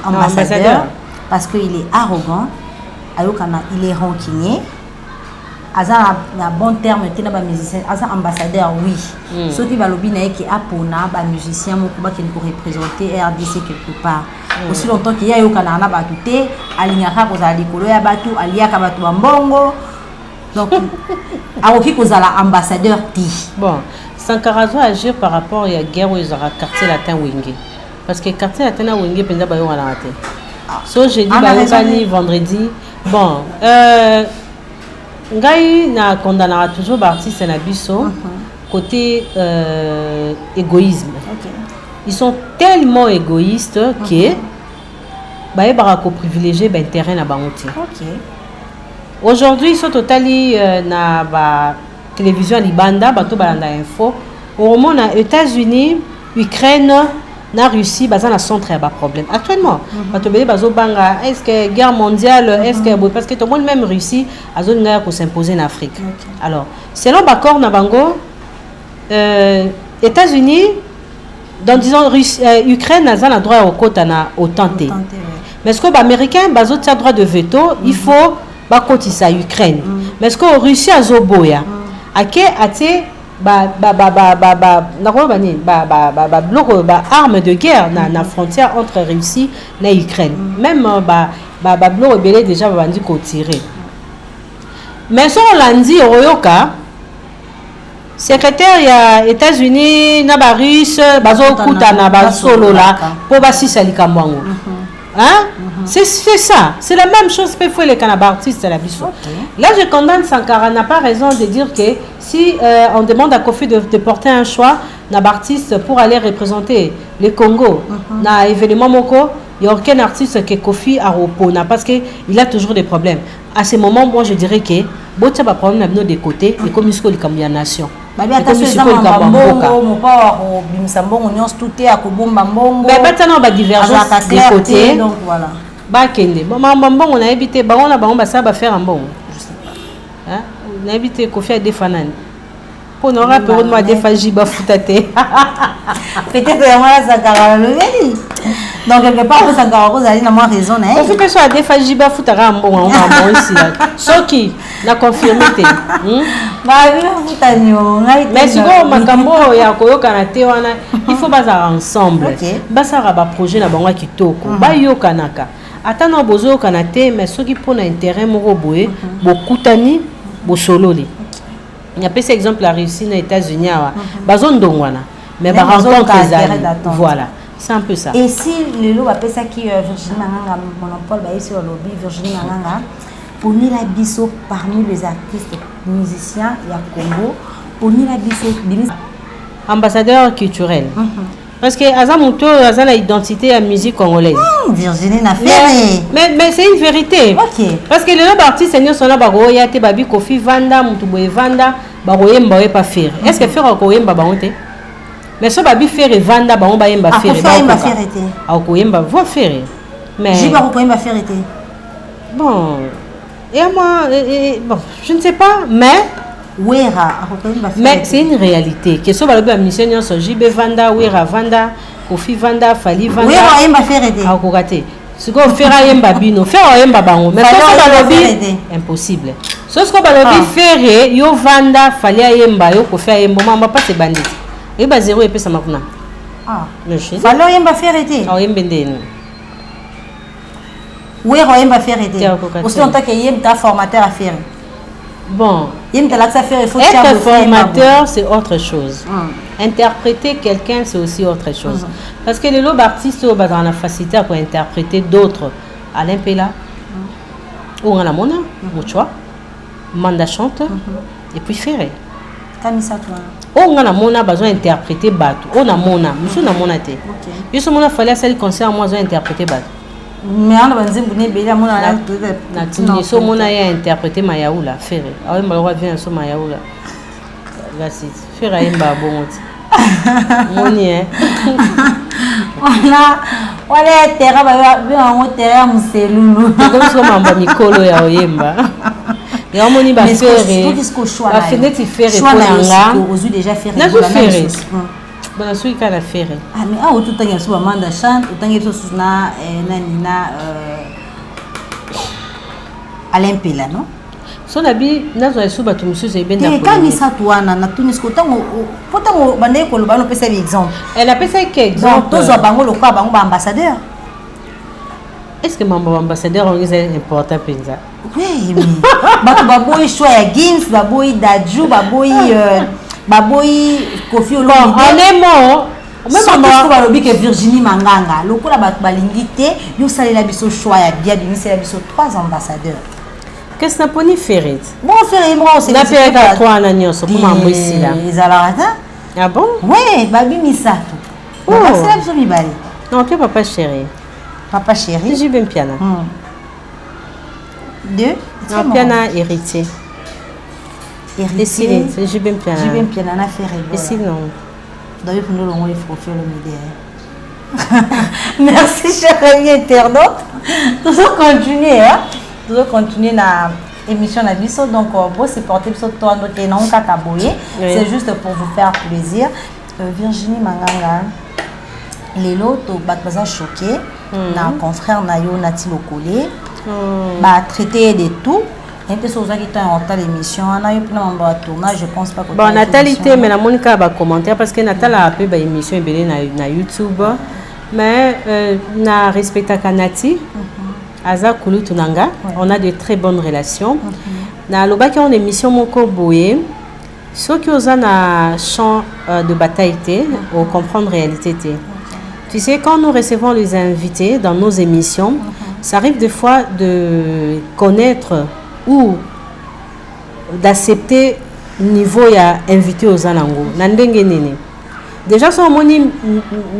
ambassadeur parce qu'il est arrogant, il est rancunier. Aza na bon terme te na ba musicien, aza ambassadeur oui. Ceux qui va lobby na qui a pour na ba musicien mo ko ba qui pour représenter RDC quelque part. Aussi longtemps qu'il y a eu kana na ba tuté, alinyaka ko za likolo ya batu, aliaka batu mbongo. Donc aoki ko za la ambassadeur ti. Bon, Sankara doit agir par rapport à la guerre où ils aura quartier latin Wenge. Parce que quartier latin na Wenge penza ba yo wana raté. So j'ai dit ba yo vendredi. Bon, Ngai na condamnera toujours l'artiste na biso côté égoïsme. Ils sont tellement égoïstes que ba barako privilégier ben terrain na bangoti. Aujourd'hui ils sont totalement na ba télévision libanda bato balanda info. Au moment na États-Unis, Ukraine na Russie baza na centre ya ba problème actuellement bato bele bazo banga est-ce que guerre mondiale est-ce que parce que tout le monde même Russie azo nga ko s'imposer en Afrique. Alors selon bakor na bango États-Unis dans disons Ukraine a un droit au quota na autanté mais ce que américain bazo tia droit de veto il faut ba kotisa Ukraine mais ce que Russie azo boya ake ate armes de guerre na frontière entre Russie et Ukraine. Même bloc rebelle déjà va dire qu'on tirer. Mais si on l'a dit au Royoka, secrétaire ya États-Unis na ba Russe bazo kuta na ba solo là pour ba sisa likambango. Hein? C'est ça. C'est la même chose que fait les canabartistes à la biso. Là, je condamne Sankara n'a pas raison de dire que si on demande à Kofi de porter un choix nabartiste pour aller représenter le Congo dans l'événement Moko, il n'y a aucun artiste que Kofi a repona parce qu'il a toujours des problèmes. À ce moment, moi, je dirais que Botia va prendre des côtés et comme il y a une nation. Divergence des côtés. Donc voilà. Bakende. Maman, on a évité. On a faire un bon. On a évité Kofi à des fanans. Pour nous rappeler moi des fajiba foutate. Peut-être que moi ça le veli. Donc quelque part vous avez raison hein. Kofi peut soit des fajiba foutara un bon ici. Soki la confirmé. Mais si vous makambo ya koyoka na te wana il faut baza ensemble. Basa ba projet na bango kitoko. Ba yokanaka. Atana bozo kanate mais ceux qui prennent intérêt moko boye, bokutani, bo sololi. Il y a par exemple la Russie aux États-Unis, bazon dongwana, mais ba rencontre voilà. C'est un peu ça. Et si le lot appelle ça qui Virginie Manganga monopole ba ici au lobby Virginie Manganga pour ni la biso parmi les artistes musiciens il y a Congo pour ni la biso ambassadeur culturel. Parce que Azamuto a l'identité à la musique congolaise. Virginie n'a fait. Mais c'est une vérité. Ok. Parce que les artistes sont là, il y a Babi Kofi Vanda, Mutuboye Vanda, Baroyemba pas faire. Est-ce que faire Okoyemba Baonte? Mais ce Babi faire Vanda, Baomba Yemba faire. Ah, Okoyemba va faire. Mais. J'ai pas Okoyemba faire. Bon. Et moi, bon, je ne sais pas, mais. Mais c'est une réalité. Que ce soit la mission sur JB Vanda, Wera Vanda, Kofi Vanda, Fali Vanda. Wera Yemba faire aider. Ah, Kokate. Ce qu'on fait à Yemba Bino, faire à Yemba Bango. Mais c'est impossible. Ce qu'on va faire, yo Vanda, Fali à Yemba, yo Kofi à Yemba, maman pas c'est bandit. Et bah zéro et puis ça m'a pris. Ah. Fali à Yemba faire aider. Ah, Yemba Ndeni. Wera Yemba faire aider. Aussi en tant que Yemba formateur à faire. Bon, être formateur, c'est autre chose. Interpréter quelqu'un, c'est aussi autre chose. Parce que les artistes ont la facilité pour interpréter d'autres. Alain Pela, ou on a Mona, Mouchoua, Manda chante, et puis Ferré. On a Mona besoin d'interpréter Batou. On a Mona, monsieur na Mona té. Il se fallait celle concert moi interpréter Batou. Mais on va dire que so mona a interprété Mayaoula Ferré. Ah oui, malheureusement vient sur Mayaoula. Vas-y, Ferré est pas bon. Moni hein. Voilà, terrain va en terrain muselulu. Comme ça mamba Nicolo ya Oyemba. Et on moni ba Ferré. La fenêtre Ferré pour nga. Aujourd'hui déjà Ferré. Na Ferré. Bon, celui qui a la Ferré. Ah mais ah autant qu'il y a sur Amanda chante, autant qu'il y a sur na Nina Alain Pela non? Son abi nazo esu batu monsieur c'est bien d'accord. Quand il s'atoana na tunis ko tango potango bande ko lobano pesa exemple. Elle a pesa quel exemple? Tozo bango lo kwa bango ba ambassadeur. Est-ce que mambo ambassadeur on est important penza? Oui mais batu baboy choix ya Gins, baboy Dadju, baboy Kofi Olomide. En un mot, même moi je que Virginie Manganga lokola bato balingi te yo salela biso choix ya bien c'est la biso 3 ambassadeurs. Qu'est-ce que poni Ferré? Bon Ferré moi aussi na Ferré à 3 ans nyonso pour mambo ici là. Ah bon? Oui, babi misato. Oh, c'est la biso mibali. Non, que papa chéri. Papa chéri. J'ai bien piano. 2 un piano héritier. Héritier. J'ai bien piano. J'ai bien piano na Ferré. Et sinon d'ailleurs pour nous l'on il faut faire le média. Merci chers amis internautes. Toujours continuer hein. Toujours continuer na émission na biso donc bon supporter biso toi donc non kaka boye. C'est juste pour vous faire plaisir. Virginie Manganga lelo to baza choqué na confrère na yo Nati Lokole ba traiter de tout. Et puis ça qui t'a en l'émission on a eu plein de tournage je pense pas que bon natalité mais la Monica va commenter parce que Natal a appelé ba émission belé na YouTube mais na respecta Kanati Aza Kulu Tunanga on a de très bonnes relations na loba qui en émission moko boye ceux qui osent na champ de bataille ou comprendre réalité tu sais quand nous recevons les invités dans nos émissions ça arrive des fois de connaître ou d'accepter niveau ya invité aux anango nandenge nini déjà son moni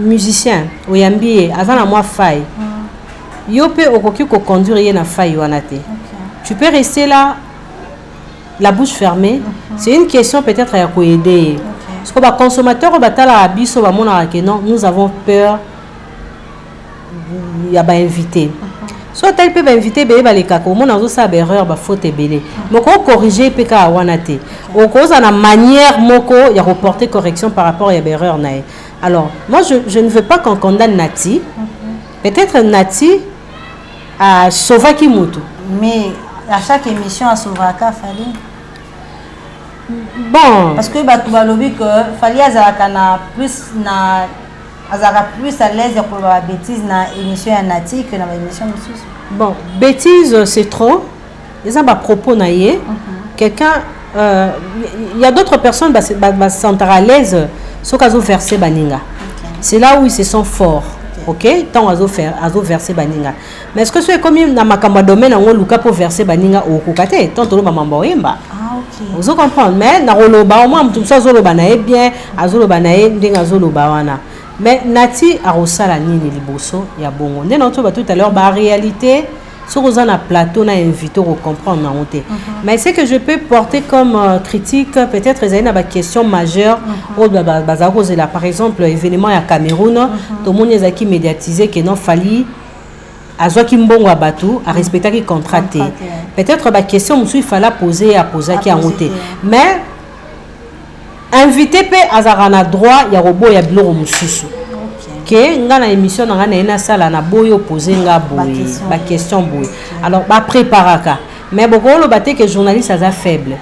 musicien oyambi azana moi faille yo pe okoki ko conduire na faille wana te tu peux rester là la bouche fermée c'est une question peut-être à ko aider parce que ba consommateur batala biso ba mona que non nous avons peur ya ba invité soit tel peut inviter bébé baleka ko mona zo sa erreur ba faute belé moko corriger pk wana te o cause na manière moko ya reporter correction par rapport à erreur nae alors moi je ne veux pas qu'on condamne Nati peut-être Nati a sauvé Kimutu mais à chaque émission à sauvaka fallait bon parce que batu balobi que fallait azalaka na plus na azara plus à l'aise pour la bêtise na émission ya Nati que na émission Moussous. Bon, bêtise c'est trop. Ils ont des propos naïe. Quelqu'un il y a d'autres personnes qui se sentent à l'aise sur qu'ils ont versé baninga. C'est là où ils se sentent forts. OK, tant azo verser baninga. Mais est-ce que c'est comme na makamba domaine on luka pour verser baninga au kokate tant to ba mambo yemba. Ah OK. Vous comprenez mais na roloba au moins tout ça zoloba na bien azoloba na ndinga zoloba wana. Mais Nati a rosala nini liboso ya bongo. Ndé non tout à l'heure ba réalité sur aux un plateau na invité au comprendre na honte. Mais ce que je peux porter comme critique peut-être il y a une question majeure au bazarose là par exemple événement à Cameroun tout le monde est qui médiatisé que non fallait azo ki mbongo à bateau à respecter qui contracté. Peut-être la question il fallait poser qui a honte. Mais invité pe azarana droit ya robot ya biloko mususu. Que ngana émission na sala na boyo poser nga boy ba question boy alors ba préparaka mais beaucoup le baté que journaliste ça faible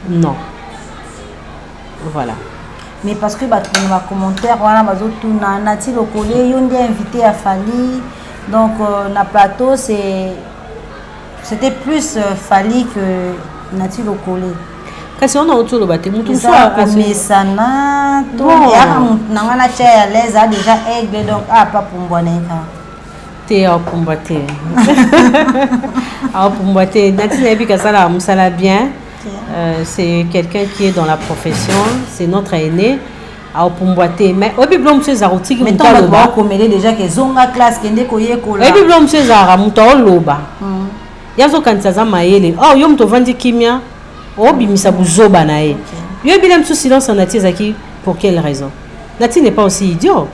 non voilà mais parce que ba commentaire wana bazo tuna Nati Lokole yo ndi invité à Fali donc na plateau c'était plus Fali que Nati Lokole. Kasi on a autour le bâtiment tout ça mais ça na tout ya na na chair à l'aise a déjà aigle donc pas pour mboneka te pour mboter pour mboter Nati Nabi kasala musala bien c'est quelqu'un qui est dans la profession c'est notre aîné pour mboter mais au biblon monsieur Zaroti qui mais toi va comméler déjà que zonga classe kende koye kola au biblon monsieur Zara muto loba yazo kanisa mayele oh yo mto vandi kimia oh bimisa buzoba nae yo bilam sous silence en Nati zaki pour quelle raison Nati n'est pas aussi idiot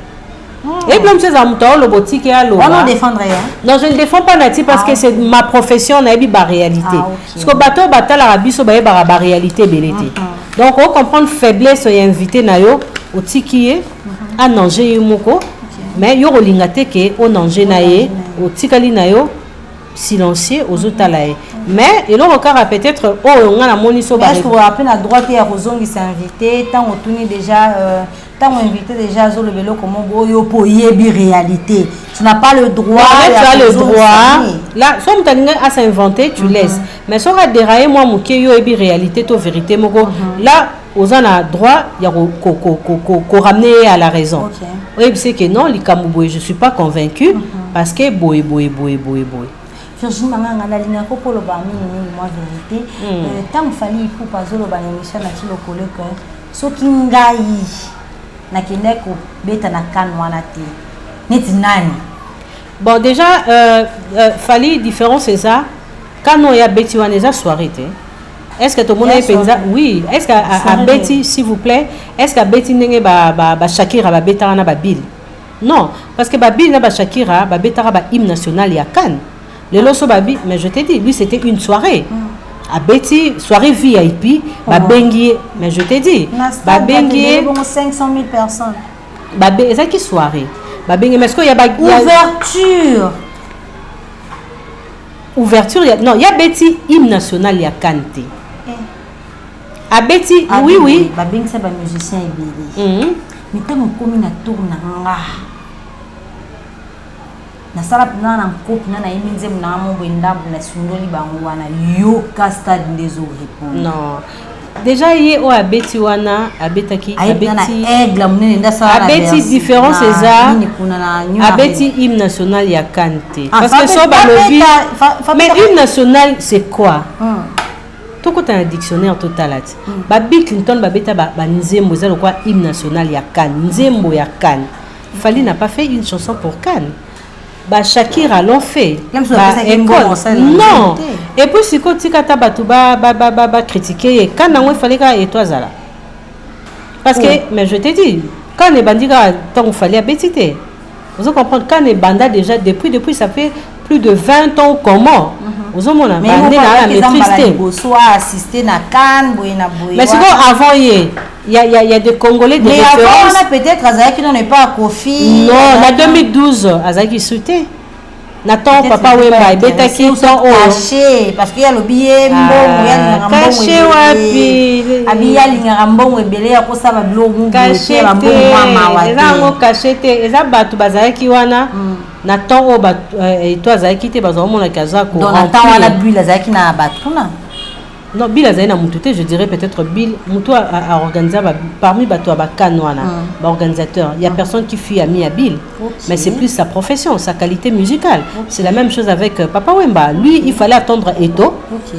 et bilam sous amuto lo boutique ya lo on ne défendrait non je ne défends pas Nati parce que c'est ma profession na bi ba réalité parce que bateau batala rabiso ba ba réalité belete donc on comprend faiblesse et invité na yo au tikié à nanger moko mais yo rolingate ke o nanger nae au tikali na yo silencieux aux autres mais et l'on encore peut-être oh on a moni so ba est-ce qu'on rappelle à droite et à Rosong qui s'est invité tant on tourne déjà tant on invité déjà zo le vélo comme boyo pour yebi réalité tu n'as pas le droit tu as le droit là somme talinga à s'inventer tu laisses mais so ra dérailler moi mo ke yo yebi réalité to vérité moko là aux en a droit il y a ko ramener à la raison oui c'est que non likamuboy je suis pas convaincu parce que boy Virginie Manganga na ligne ko polo ba mini moi vérité tant fallait pour pas zolo ba émission Nati Lokole que soki ngai na kineko beta na kan wana te neti nani bon déjà fallait différence c'est ça quand on y a beti wana za soirée te est-ce que tout le monde est pensa oui est-ce que à beti s'il vous plaît est-ce que beti ndenge ba Shakira ba beta na ba Bill non parce que ba Bill na ba Shakira ba beta ba hymne national ya Cannes. Le Loso Babi, mais je t'ai dit, lui c'était une soirée. À Betty, soirée VIP, Babengi, mais je t'ai dit, Babengi, 500 000 personnes. Babé, c'est qui soirée? Babengi, mais est-ce qu'il y a ouverture? Ouverture, non, il y a Betty, hymne national, il y a Kanté. À Betty, oui. Babengi, c'est un musicien et mais tant qu'on commune à tourner, na sala na na coupe na iminze na mo benda na sundoli bango wana yo castade ndezo répondre non déjà yé o abeti wana abetaki abeti aigle munene nda sala abeti différence c'est ça abeti hymne national ya Kanté parce que so balobi mais hymne national c'est quoi tout côté un dictionnaire total ba Bill Clinton ba beta ba nzembo za quoi hymne national ya Cannes nzembo ya Cannes Fali n'a pas fait une chanson pour Cannes. Bah Shakira l'ont fait. Non. Et puis si quand tika batu ba critiquer quand il fallait que toi zala. Parce que mais je te dis quand les bandits tant il fallait abétiter. Vous comprenez quand les bandits déjà depuis ça fait plus de 20 ans comment. Vous avez mon bandé là maîtrisé. Assister na Cannes boyena boy. Mais c'est bon avant il y a des Congolais de référence. Mais avant on a peut-être Azaki n'en est pas à Kofi. Non, en 2012 Azaki sauté. Nathan papa Wemba betaki ton caché parce qu'il y a le billet mbongo ya caché wapi abiya lingara mbongo ebele ya kosaba biloko caché ezango caché te eza bato bazalaki wana Nathan o bato to azalaki te bazomona kaza ko donc Nathan wana bulle azalaki na bato na non Bill azali na mutu te je dirais peut-être Bill mutu a organisé parmi bato ya bakanwana ba organisateur il y a personne qui fut ami à Bill mais c'est plus sa profession sa qualité musicale c'est la même chose avec Papa Wemba lui il fallait attendre Eto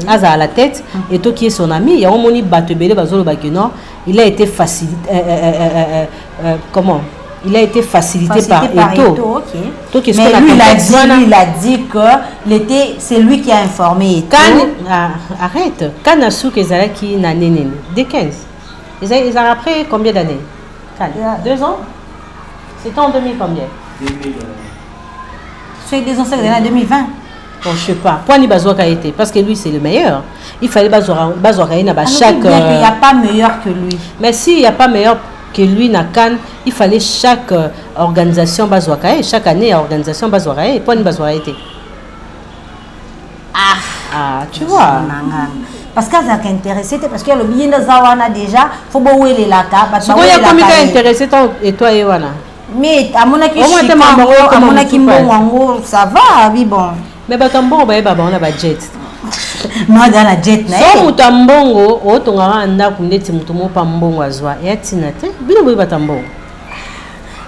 Aza à la tête Eto qui est son ami il y a omoni bato belé bazolo bakino il a été facilité comment il a été facilité par Eto. Okay. Mais lui, il a dit que c'est lui qui a informé Eto. Arrête. Quand Nasouk et Zalaki n'a néné, dès 15. Ils ont après combien d'années 2 ans. C'était en 2000 combien 2000. C'est 2 ans, c'est en 2020. Bon, je sais pas. Point Bazouaka été parce que lui c'est le meilleur. Il fallait Bazouaka chaque. Il n'y a pas meilleur que lui. Mais si il n'y a pas meilleur que lui n'a Cannes, il fallait chaque organisation Bazouakae, chaque année organisation Bazouakae, point Bazouakae été. Tu vois. Parce que ça intéressé parce que le billet de Zawana déjà faut beau les laka parce que il y a combien intéressé et toi et Wana mais à mon avis à mon avis ça va oui bon mais batambo ba on a budget non dans la jet na so mutambongo otongaka ndaku ndeti mutu mopa mbongo azwa ya tina te bino boy batambo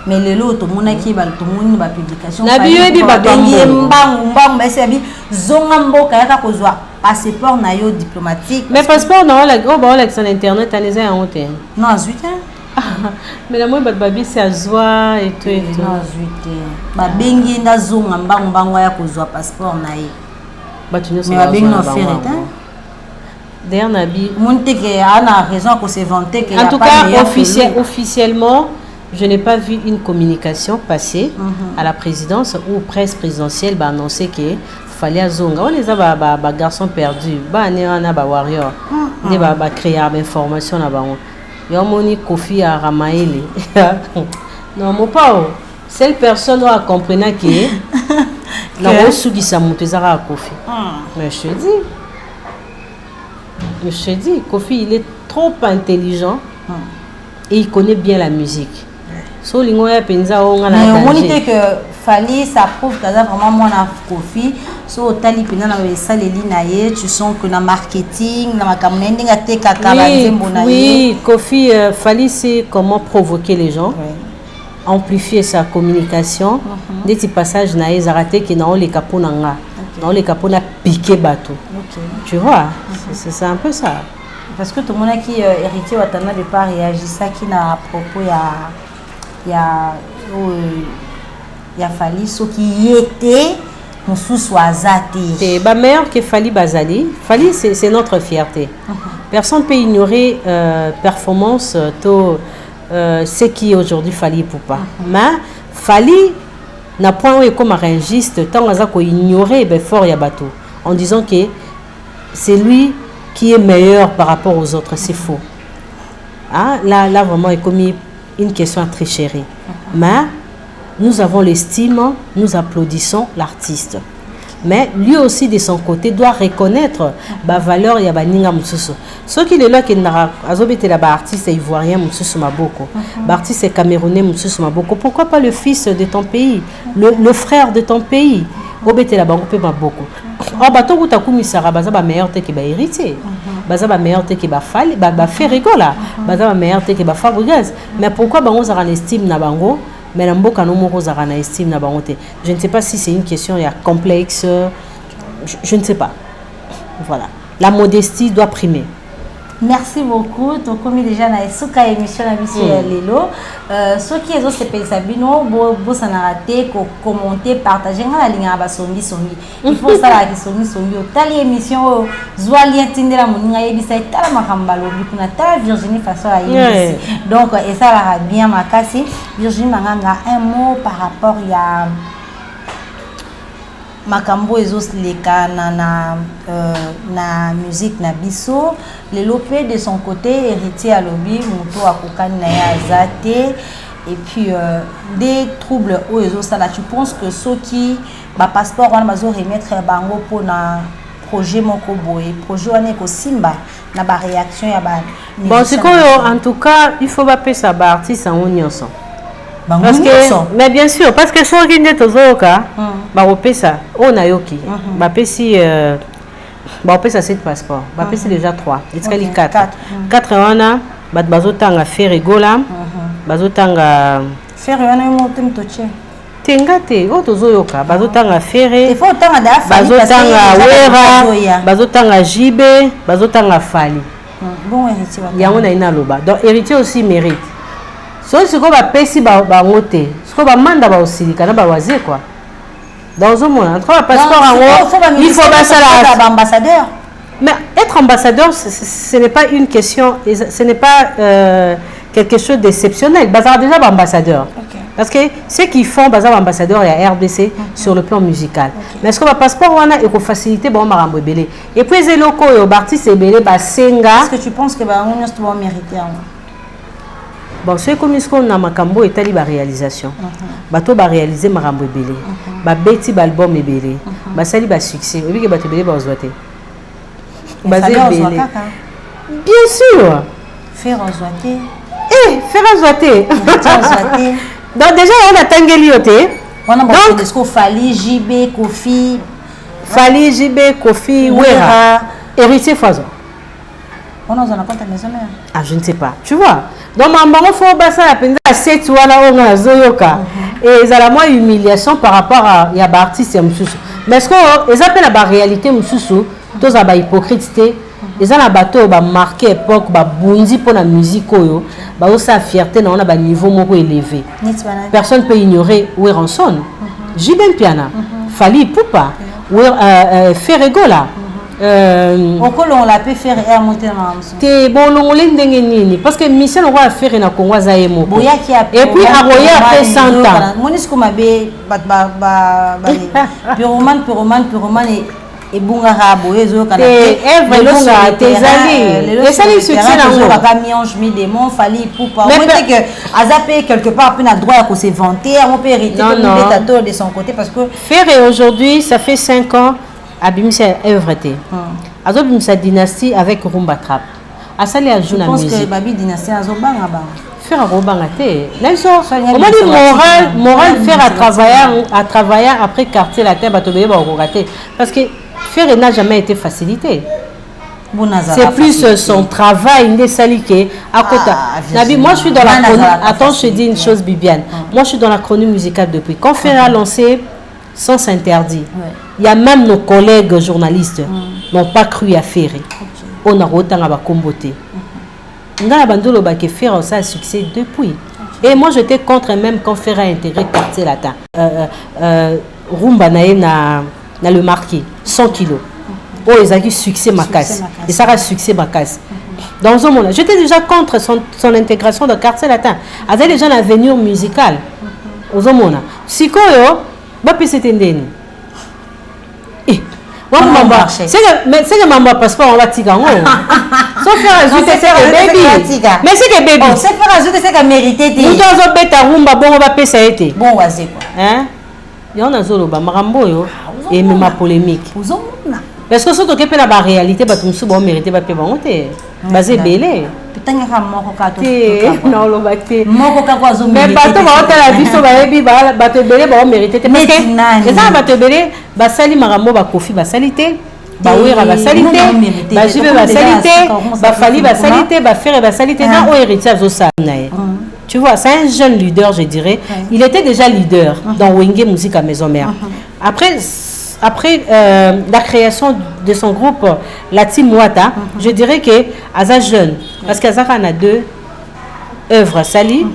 mais lelo to monaki ba to moni ba publication na biyo bi batambo mbangu ba sebi zonga mboka yaka kozwa passeport na yo diplomatique mais passeport na wala o ba wala sur internet aneza ya honte non 8 mais la moi babi c'est azwa et tout non 8 ba bengi nda zonga mbangu ya kozwa passeport na ye mais la bing non faire d'ailleurs Nabi monte que a raison que c'est vanté que en tout cas officiellement je n'ai pas vu une communication passer à la présidence ou presse présidentielle ba annoncer que fallait azonga on les a ba garçon perdu ba né on a ba warrior ne ba créer information na ba yo moni Kofi a Ramaele non mon pas seule personne a compris que na osuki sa mutezara à Kofi mais je te dis Kofi il est trop intelligent et il connaît bien la musique so lingo ya penza onga na mais monité que Fally ça prouve que vraiment moi na Kofi so tali pena na saleli na ye tu sens que na marketing na makamune ndinga te kaka ba nzembo na ye oui Kofi Fally c'est comment provoquer les gens amplifier sa communication des petits passages na ezarate qui na les capona nga na les capona piquer bateau tu vois c'est un peu ça parce que tout le monde qui héritier watana de pas réagir ça qui na à propos il y a Fally ce qui était nous soit c'est ba meilleur que Fally Bazali Fally c'est notre fierté personne peut ignorer performance ce qui aujourd'hui Fally pour pas mais Fally n'a point comme arrangiste tant à ko ignorer fort ya bateau en disant que c'est lui qui est meilleur par rapport aux autres c'est faux là vraiment est comme une question à tricherie mais nous avons l'estime nous applaudissons l'artiste mais lui aussi de son côté doit reconnaître la valeur ya baninga mususu ce qui est là qui n'a azobete la artiste ivoirien mususu maboko artiste camerounais mususu maboko pourquoi pas le fils de ton pays le frère de ton pays obete la bango pe maboko bato kutakumisaka baza ba meilleur te que ba héritier baza ba meilleur te que ba Fally ba Ferrigola baza ba meilleur te que ba Fabregas mais pourquoi bango za ran estime na bango mais n'importe quel nombre de estime na bangote je ne sais pas si c'est une question complexe je ne sais pas voilà la modestie doit primer merci beaucoup donc comme déjà na suka émission na biso ya lelo ceux qui ont se pensa bino bo sana raté ko commenter partager ngala linga ba songi il faut ça la songi tali émission zwa lien tindela moninga yebisa tala makambalo bikuna ta Virginie façon à yebisi donc et ça va bien makasi Virginie manganga un mot par rapport ya makambo ezos leka na musique na biso le lopé de son côté héritier à lobby muto akokani na ya azate et puis des troubles où ils ont ça là, tu penses que ceux qui ba passeport on va remettre bango pour na projet moko boy projet on est ko simba na ba réaction ya ba bon c'est quoi en tout cas il faut pas payer ça ba artiste en nyonso parce que mais bien sûr parce que so ki ndeto zoka ba opesa on a yoki ba pesi ba opesa cette passeport ba pesi déjà 3 et 4 wana ba bazotanga faire gola bazotanga faire wana mo temtoche tengate otozoyoka bazotanga faire il faut tanga da bazotanga wera bazotanga jibe bazotanga fali bon héritier yango na ina loba donc héritier aussi mérite so siko ba pesi ba ngote siko ba manda ba osilika na ba waze quoi dans un monde entre passeport en il faut basala ambassadeur mais être ambassadeur ce n'est pas une question ce n'est pas quelque chose d'exceptionnel bazar déjà ba ambassadeur parce que ceux qui font bazar ambassadeur et à RDC sur le plan musical mais est-ce que ba passeport wana et ko faciliter ba marambo belé et puis les locaux et artistes belé ba senga est-ce que tu penses que ba on doit mériter bon c'est comme ce qu'on a makambo et tali ba réalisation bato ba réaliser marambo belé ba beti ba album belé ba sali ba succès et puis que bato belé ba ozoate basé belé bien sûr faire ozoate faire ozoate donc déjà on a tangeli yote donc est-ce qu'on Fali JB Kofi Fali JB Kofi Wera héritier Fazo on a un compte à maison mère ah je ne sais pas tu vois donc mambango faut basa la penza 7 wala on a zoyoka et ça la moins humiliation par rapport à ya ba artiste mususu mais est-ce que ils appellent la réalité mususu tous aba hypocrite ils ont la bateau ba marqué époque ba bondi pour la musique oyo ba osa fierté na on a ba niveau moko élevé personne peut ignorer Weranson Jiben Piana Fali Poupa Ferregola on l'a pu faire et monter te bon ndenge nini parce que Michel on va faire na Congo zaemo et puis a roya après 100 ans monisco mabe ba pyroman et bunga rabo ezo kana et ça les succès na ka mionge mi démon Fali Poupa on dit que azapé quelque part puis na droit à se vanter on peut hériter de son côté parce que faire aujourd'hui ça fait 5 ans abimisa œuvreté azobimisa dynastie avec Rumba Trap asali a joue la musique je pense que babi dynastie azobanga ba faire robanga te laisse on m'a dit moral faire à travailler après quartier la terre batobé ba rater parce que faire n'a jamais été facilité c'est plus son travail n'est saliqué à côté Nabi moi je suis dans la chronique attends je te dis une chose Bibiane moi je suis dans la chronique musicale depuis quand Fer a lancé Sens Interdit il y a même nos collègues journalistes n'ont pas cru à faire on a autant à comboter ngala bandolo ba ke Fer ça a succès depuis et moi j'étais contre même quand Fer a intégré quartier latin Rumba na le marqué 100 kilos oh ils ont eu succès macasse et ça a succès macasse dans un moment j'étais déjà contre son intégration dans quartier latin avec déjà l'avenir musical aux hommes sikoyo ba pisete ndeni c'est que maman passeport on va tirer en haut sauf faire ajouter c'est que baby mais c'est que baby c'est faire ajouter c'est que mérité nous doit beta rumba bon on va payer ça été bon wazé quoi hein il y en a zolo ba marambo yo et même ma polémique parce que surtout que la réalité ba tout sou bon mérité ba payer bon té basé belé tanga ka moko ka to non lo baté moko ka kwa zo mais bato ba otala biso ba yebi ba bato belé ba mérité té parce que ça bato belé ba sali marambo ba kofi ba salité ba wera ba salité ba jibe ba salité ba fali ba salité ba faire ba salité na o héritier zo sa nae tu vois c'est un jeune leader je dirais il était déjà leader dans Wenge Musique à Maison Mère après la création de son groupe la Team Wata je dirais que Aza jeune parce qu'Azaka a 2 œuvres Sali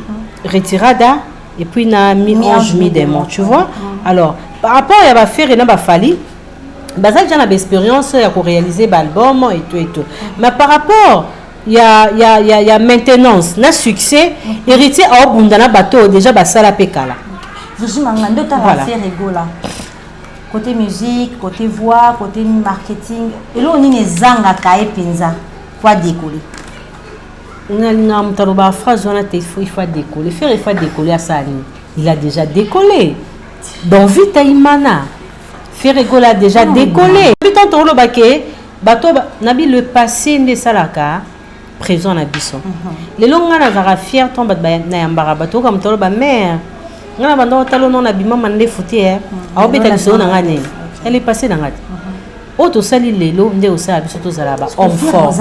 Retirada et puis na Mi-Ange Mi-Démon tu vois alors par rapport à ba faire et na ba fali bazal déjà une expérience pour réaliser l'album et tout mais par rapport il y a maintenance na succès héritier a obundana bateau déjà basala pekala vous m'angando ta faire rigola côté musique côté voix côté marketing et là on est zanga kae penza pour décoller On a une phrase, il faut décoller. Faire, il faut décoller à Sani. Il a déjà décollé. Donc, vite à Imana. Faire rigolo a déjà décollé. Putain, ton le baquet, bateau, nabi le passé de Salaka, présent à Bisson. Les longs n'a fier tombe na yambara bateau comme ton ba mère. Ngana bando talon non abima mande fouti hein. A obeta biso na ngane. Elle est passée dans ngati. Auto sali lelo nde osa biso to zalaba. On fort.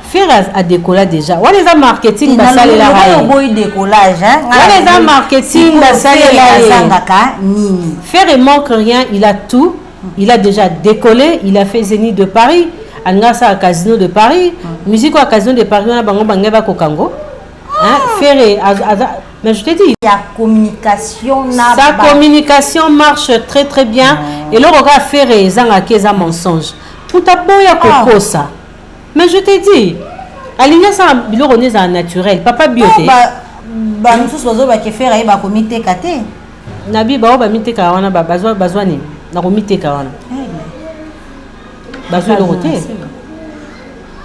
Faire à décoller déjà. On les a marketing basale la raie. On décollage hein. On les a marketing basale la raie. Faire il manque rien, il a tout. Il a déjà décollé, il a fait Zénith de Paris, Angasa à Casino de Paris, musique à Casino de Paris, on a bango bangeba kokango. Hein, faire mais je te dis, la communication sa communication marche très très bien et le regard faire zanga keza mensonge. Tout à boya koko ça. Mais je te dis, aligner ça bilo rené ça naturel, papa bioté. Ba nous sozo ba ke faire ba comité kate. Nabi ba ba mité ka wana ba bazwani. Na komite ka wana bazwe lokote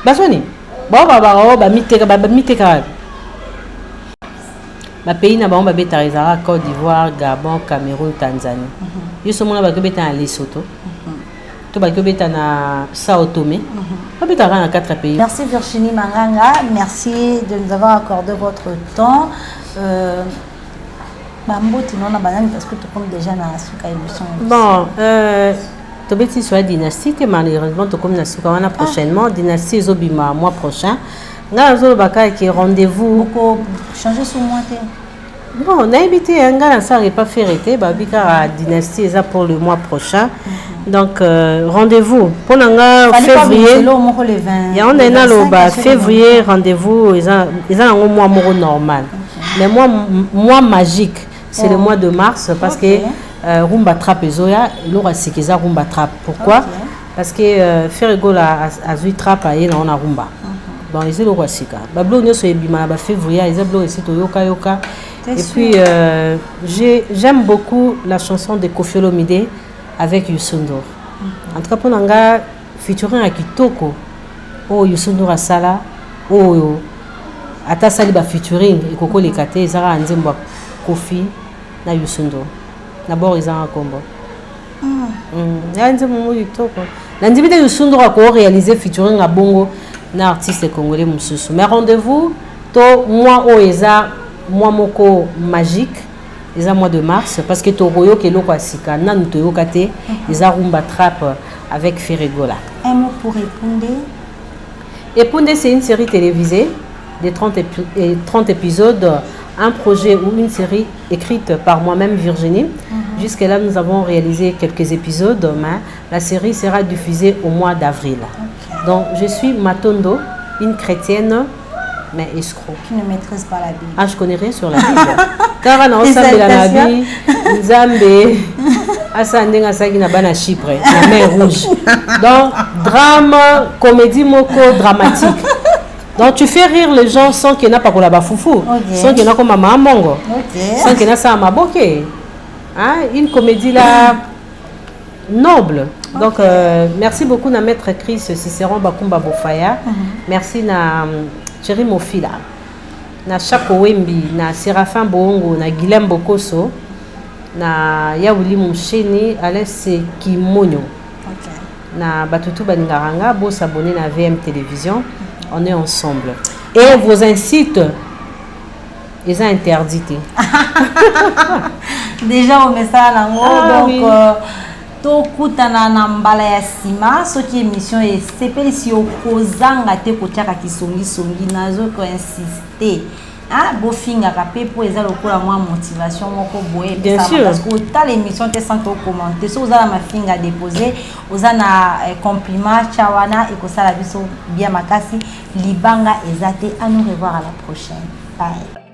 bazwani ba mite ka ba pays na ba beta ezara Côte d'Ivoire, Gabon, Cameroun, Tanzanie. Yo somona ba beta na Lesotho. To ba beta na Sao Tomé. Ba beta na 4 pays. Merci Virginie Manganga, merci de nous avoir accordé votre temps. Parce que tu comptes déjà dans la souka émission. Bon, tu veux dire sur la dynastie, malheureusement, tu comptes dans la souka prochainement. Dynastie Zobima, mois prochain. Nga zo baka qui rendez-vous. Beaucoup changer sur moi. Bon, on a invité un gars, ça n'aurait pas fait arrêter. Babika dynastie ça pour le mois prochain. Donc rendez-vous pour l'anga février. Il y a on est dans le février rendez-vous. Ils ont un mois normal. Mais mois magique. C'est le mois de mars parce que Rumba Trap et Zoya, l'aura c'est qu'ils a Rumba Trap. Pourquoi? Parce que faire rigolo à Zui Trap et on a Rumba. Bon, ils ont l'aura c'est ça. Bablo nous sommes bima février, ils ont l'aura c'est Yoka Yoka. Et puis j'aime beaucoup la chanson de Koffi Olomide avec Youssou N'Dour. En tout cas pour l'anga featuring à Kitoko. Oh Youssou N'Dour à Sala. Oh ata sali ba featuring et Koko Lekate Zara Nzemba Koffi na Youssou N'Dour. D'abord ils ont un combo. Nzemba Kitoko. Nandibite Youssou N'Dour a réalisé featuring à Bongo na artiste congolais mususu. Mais rendez-vous to moi o eza moi moko magique. Les mois de mars parce que Toroyo ke loko asika nanu toyoka te eza Rumba Trap avec Ferregola. Un mot pour répondre. Epunde c'est une série télévisée de 30 épisodes, un projet ou une série écrite par moi-même Virginie. Jusque-là, nous avons réalisé quelques épisodes, mais la série sera diffusée au mois d'avril. Donc, je suis Matondo, une chrétienne, mais escroc. Qui ne maîtrise pas la Bible. Ah, je connais rien sur la Bible. Car on a la Bible, Nzambe, Asande Ngasagi na bana Chypre, la mer rouge. Donc, drame, comédie moko dramatique. Donc tu fais rire les gens sans qu'il n'y ait pas pour la bafoufou, sans qu'il n'y ait pas comme maman mongo, sans qu'il n'y ait pas ma boké. Hein? Une comédie là noble. Donc merci beaucoup na maître Chris Cicéron Bakumba Bofaya. Merci na Thierry Mofila, na Chako Wembi, na Séraphin Bongo, na Guilhem Bokoso, na Yaouli Moucheni, Alès Kimonyo. Na Batutu Baningaranga, beau s'abonner na VM Télévision. On est ensemble. Et vos incites, ils sont interdits. Déjà, on met ça à l'angle. Donc, tokutana na mbala ya sima soki émission et sepeli si okozanga te kotiaka kisongi nazo ko insister ah bofinga ka pe po eza lokola mwa motivation moko boye bien sûr parce que ta l'émission te sans commenter so oza na mafinga déposer oza na compliment chawana et ko sala biso bien makasi libanga ezate à nous revoir à la prochaine bye.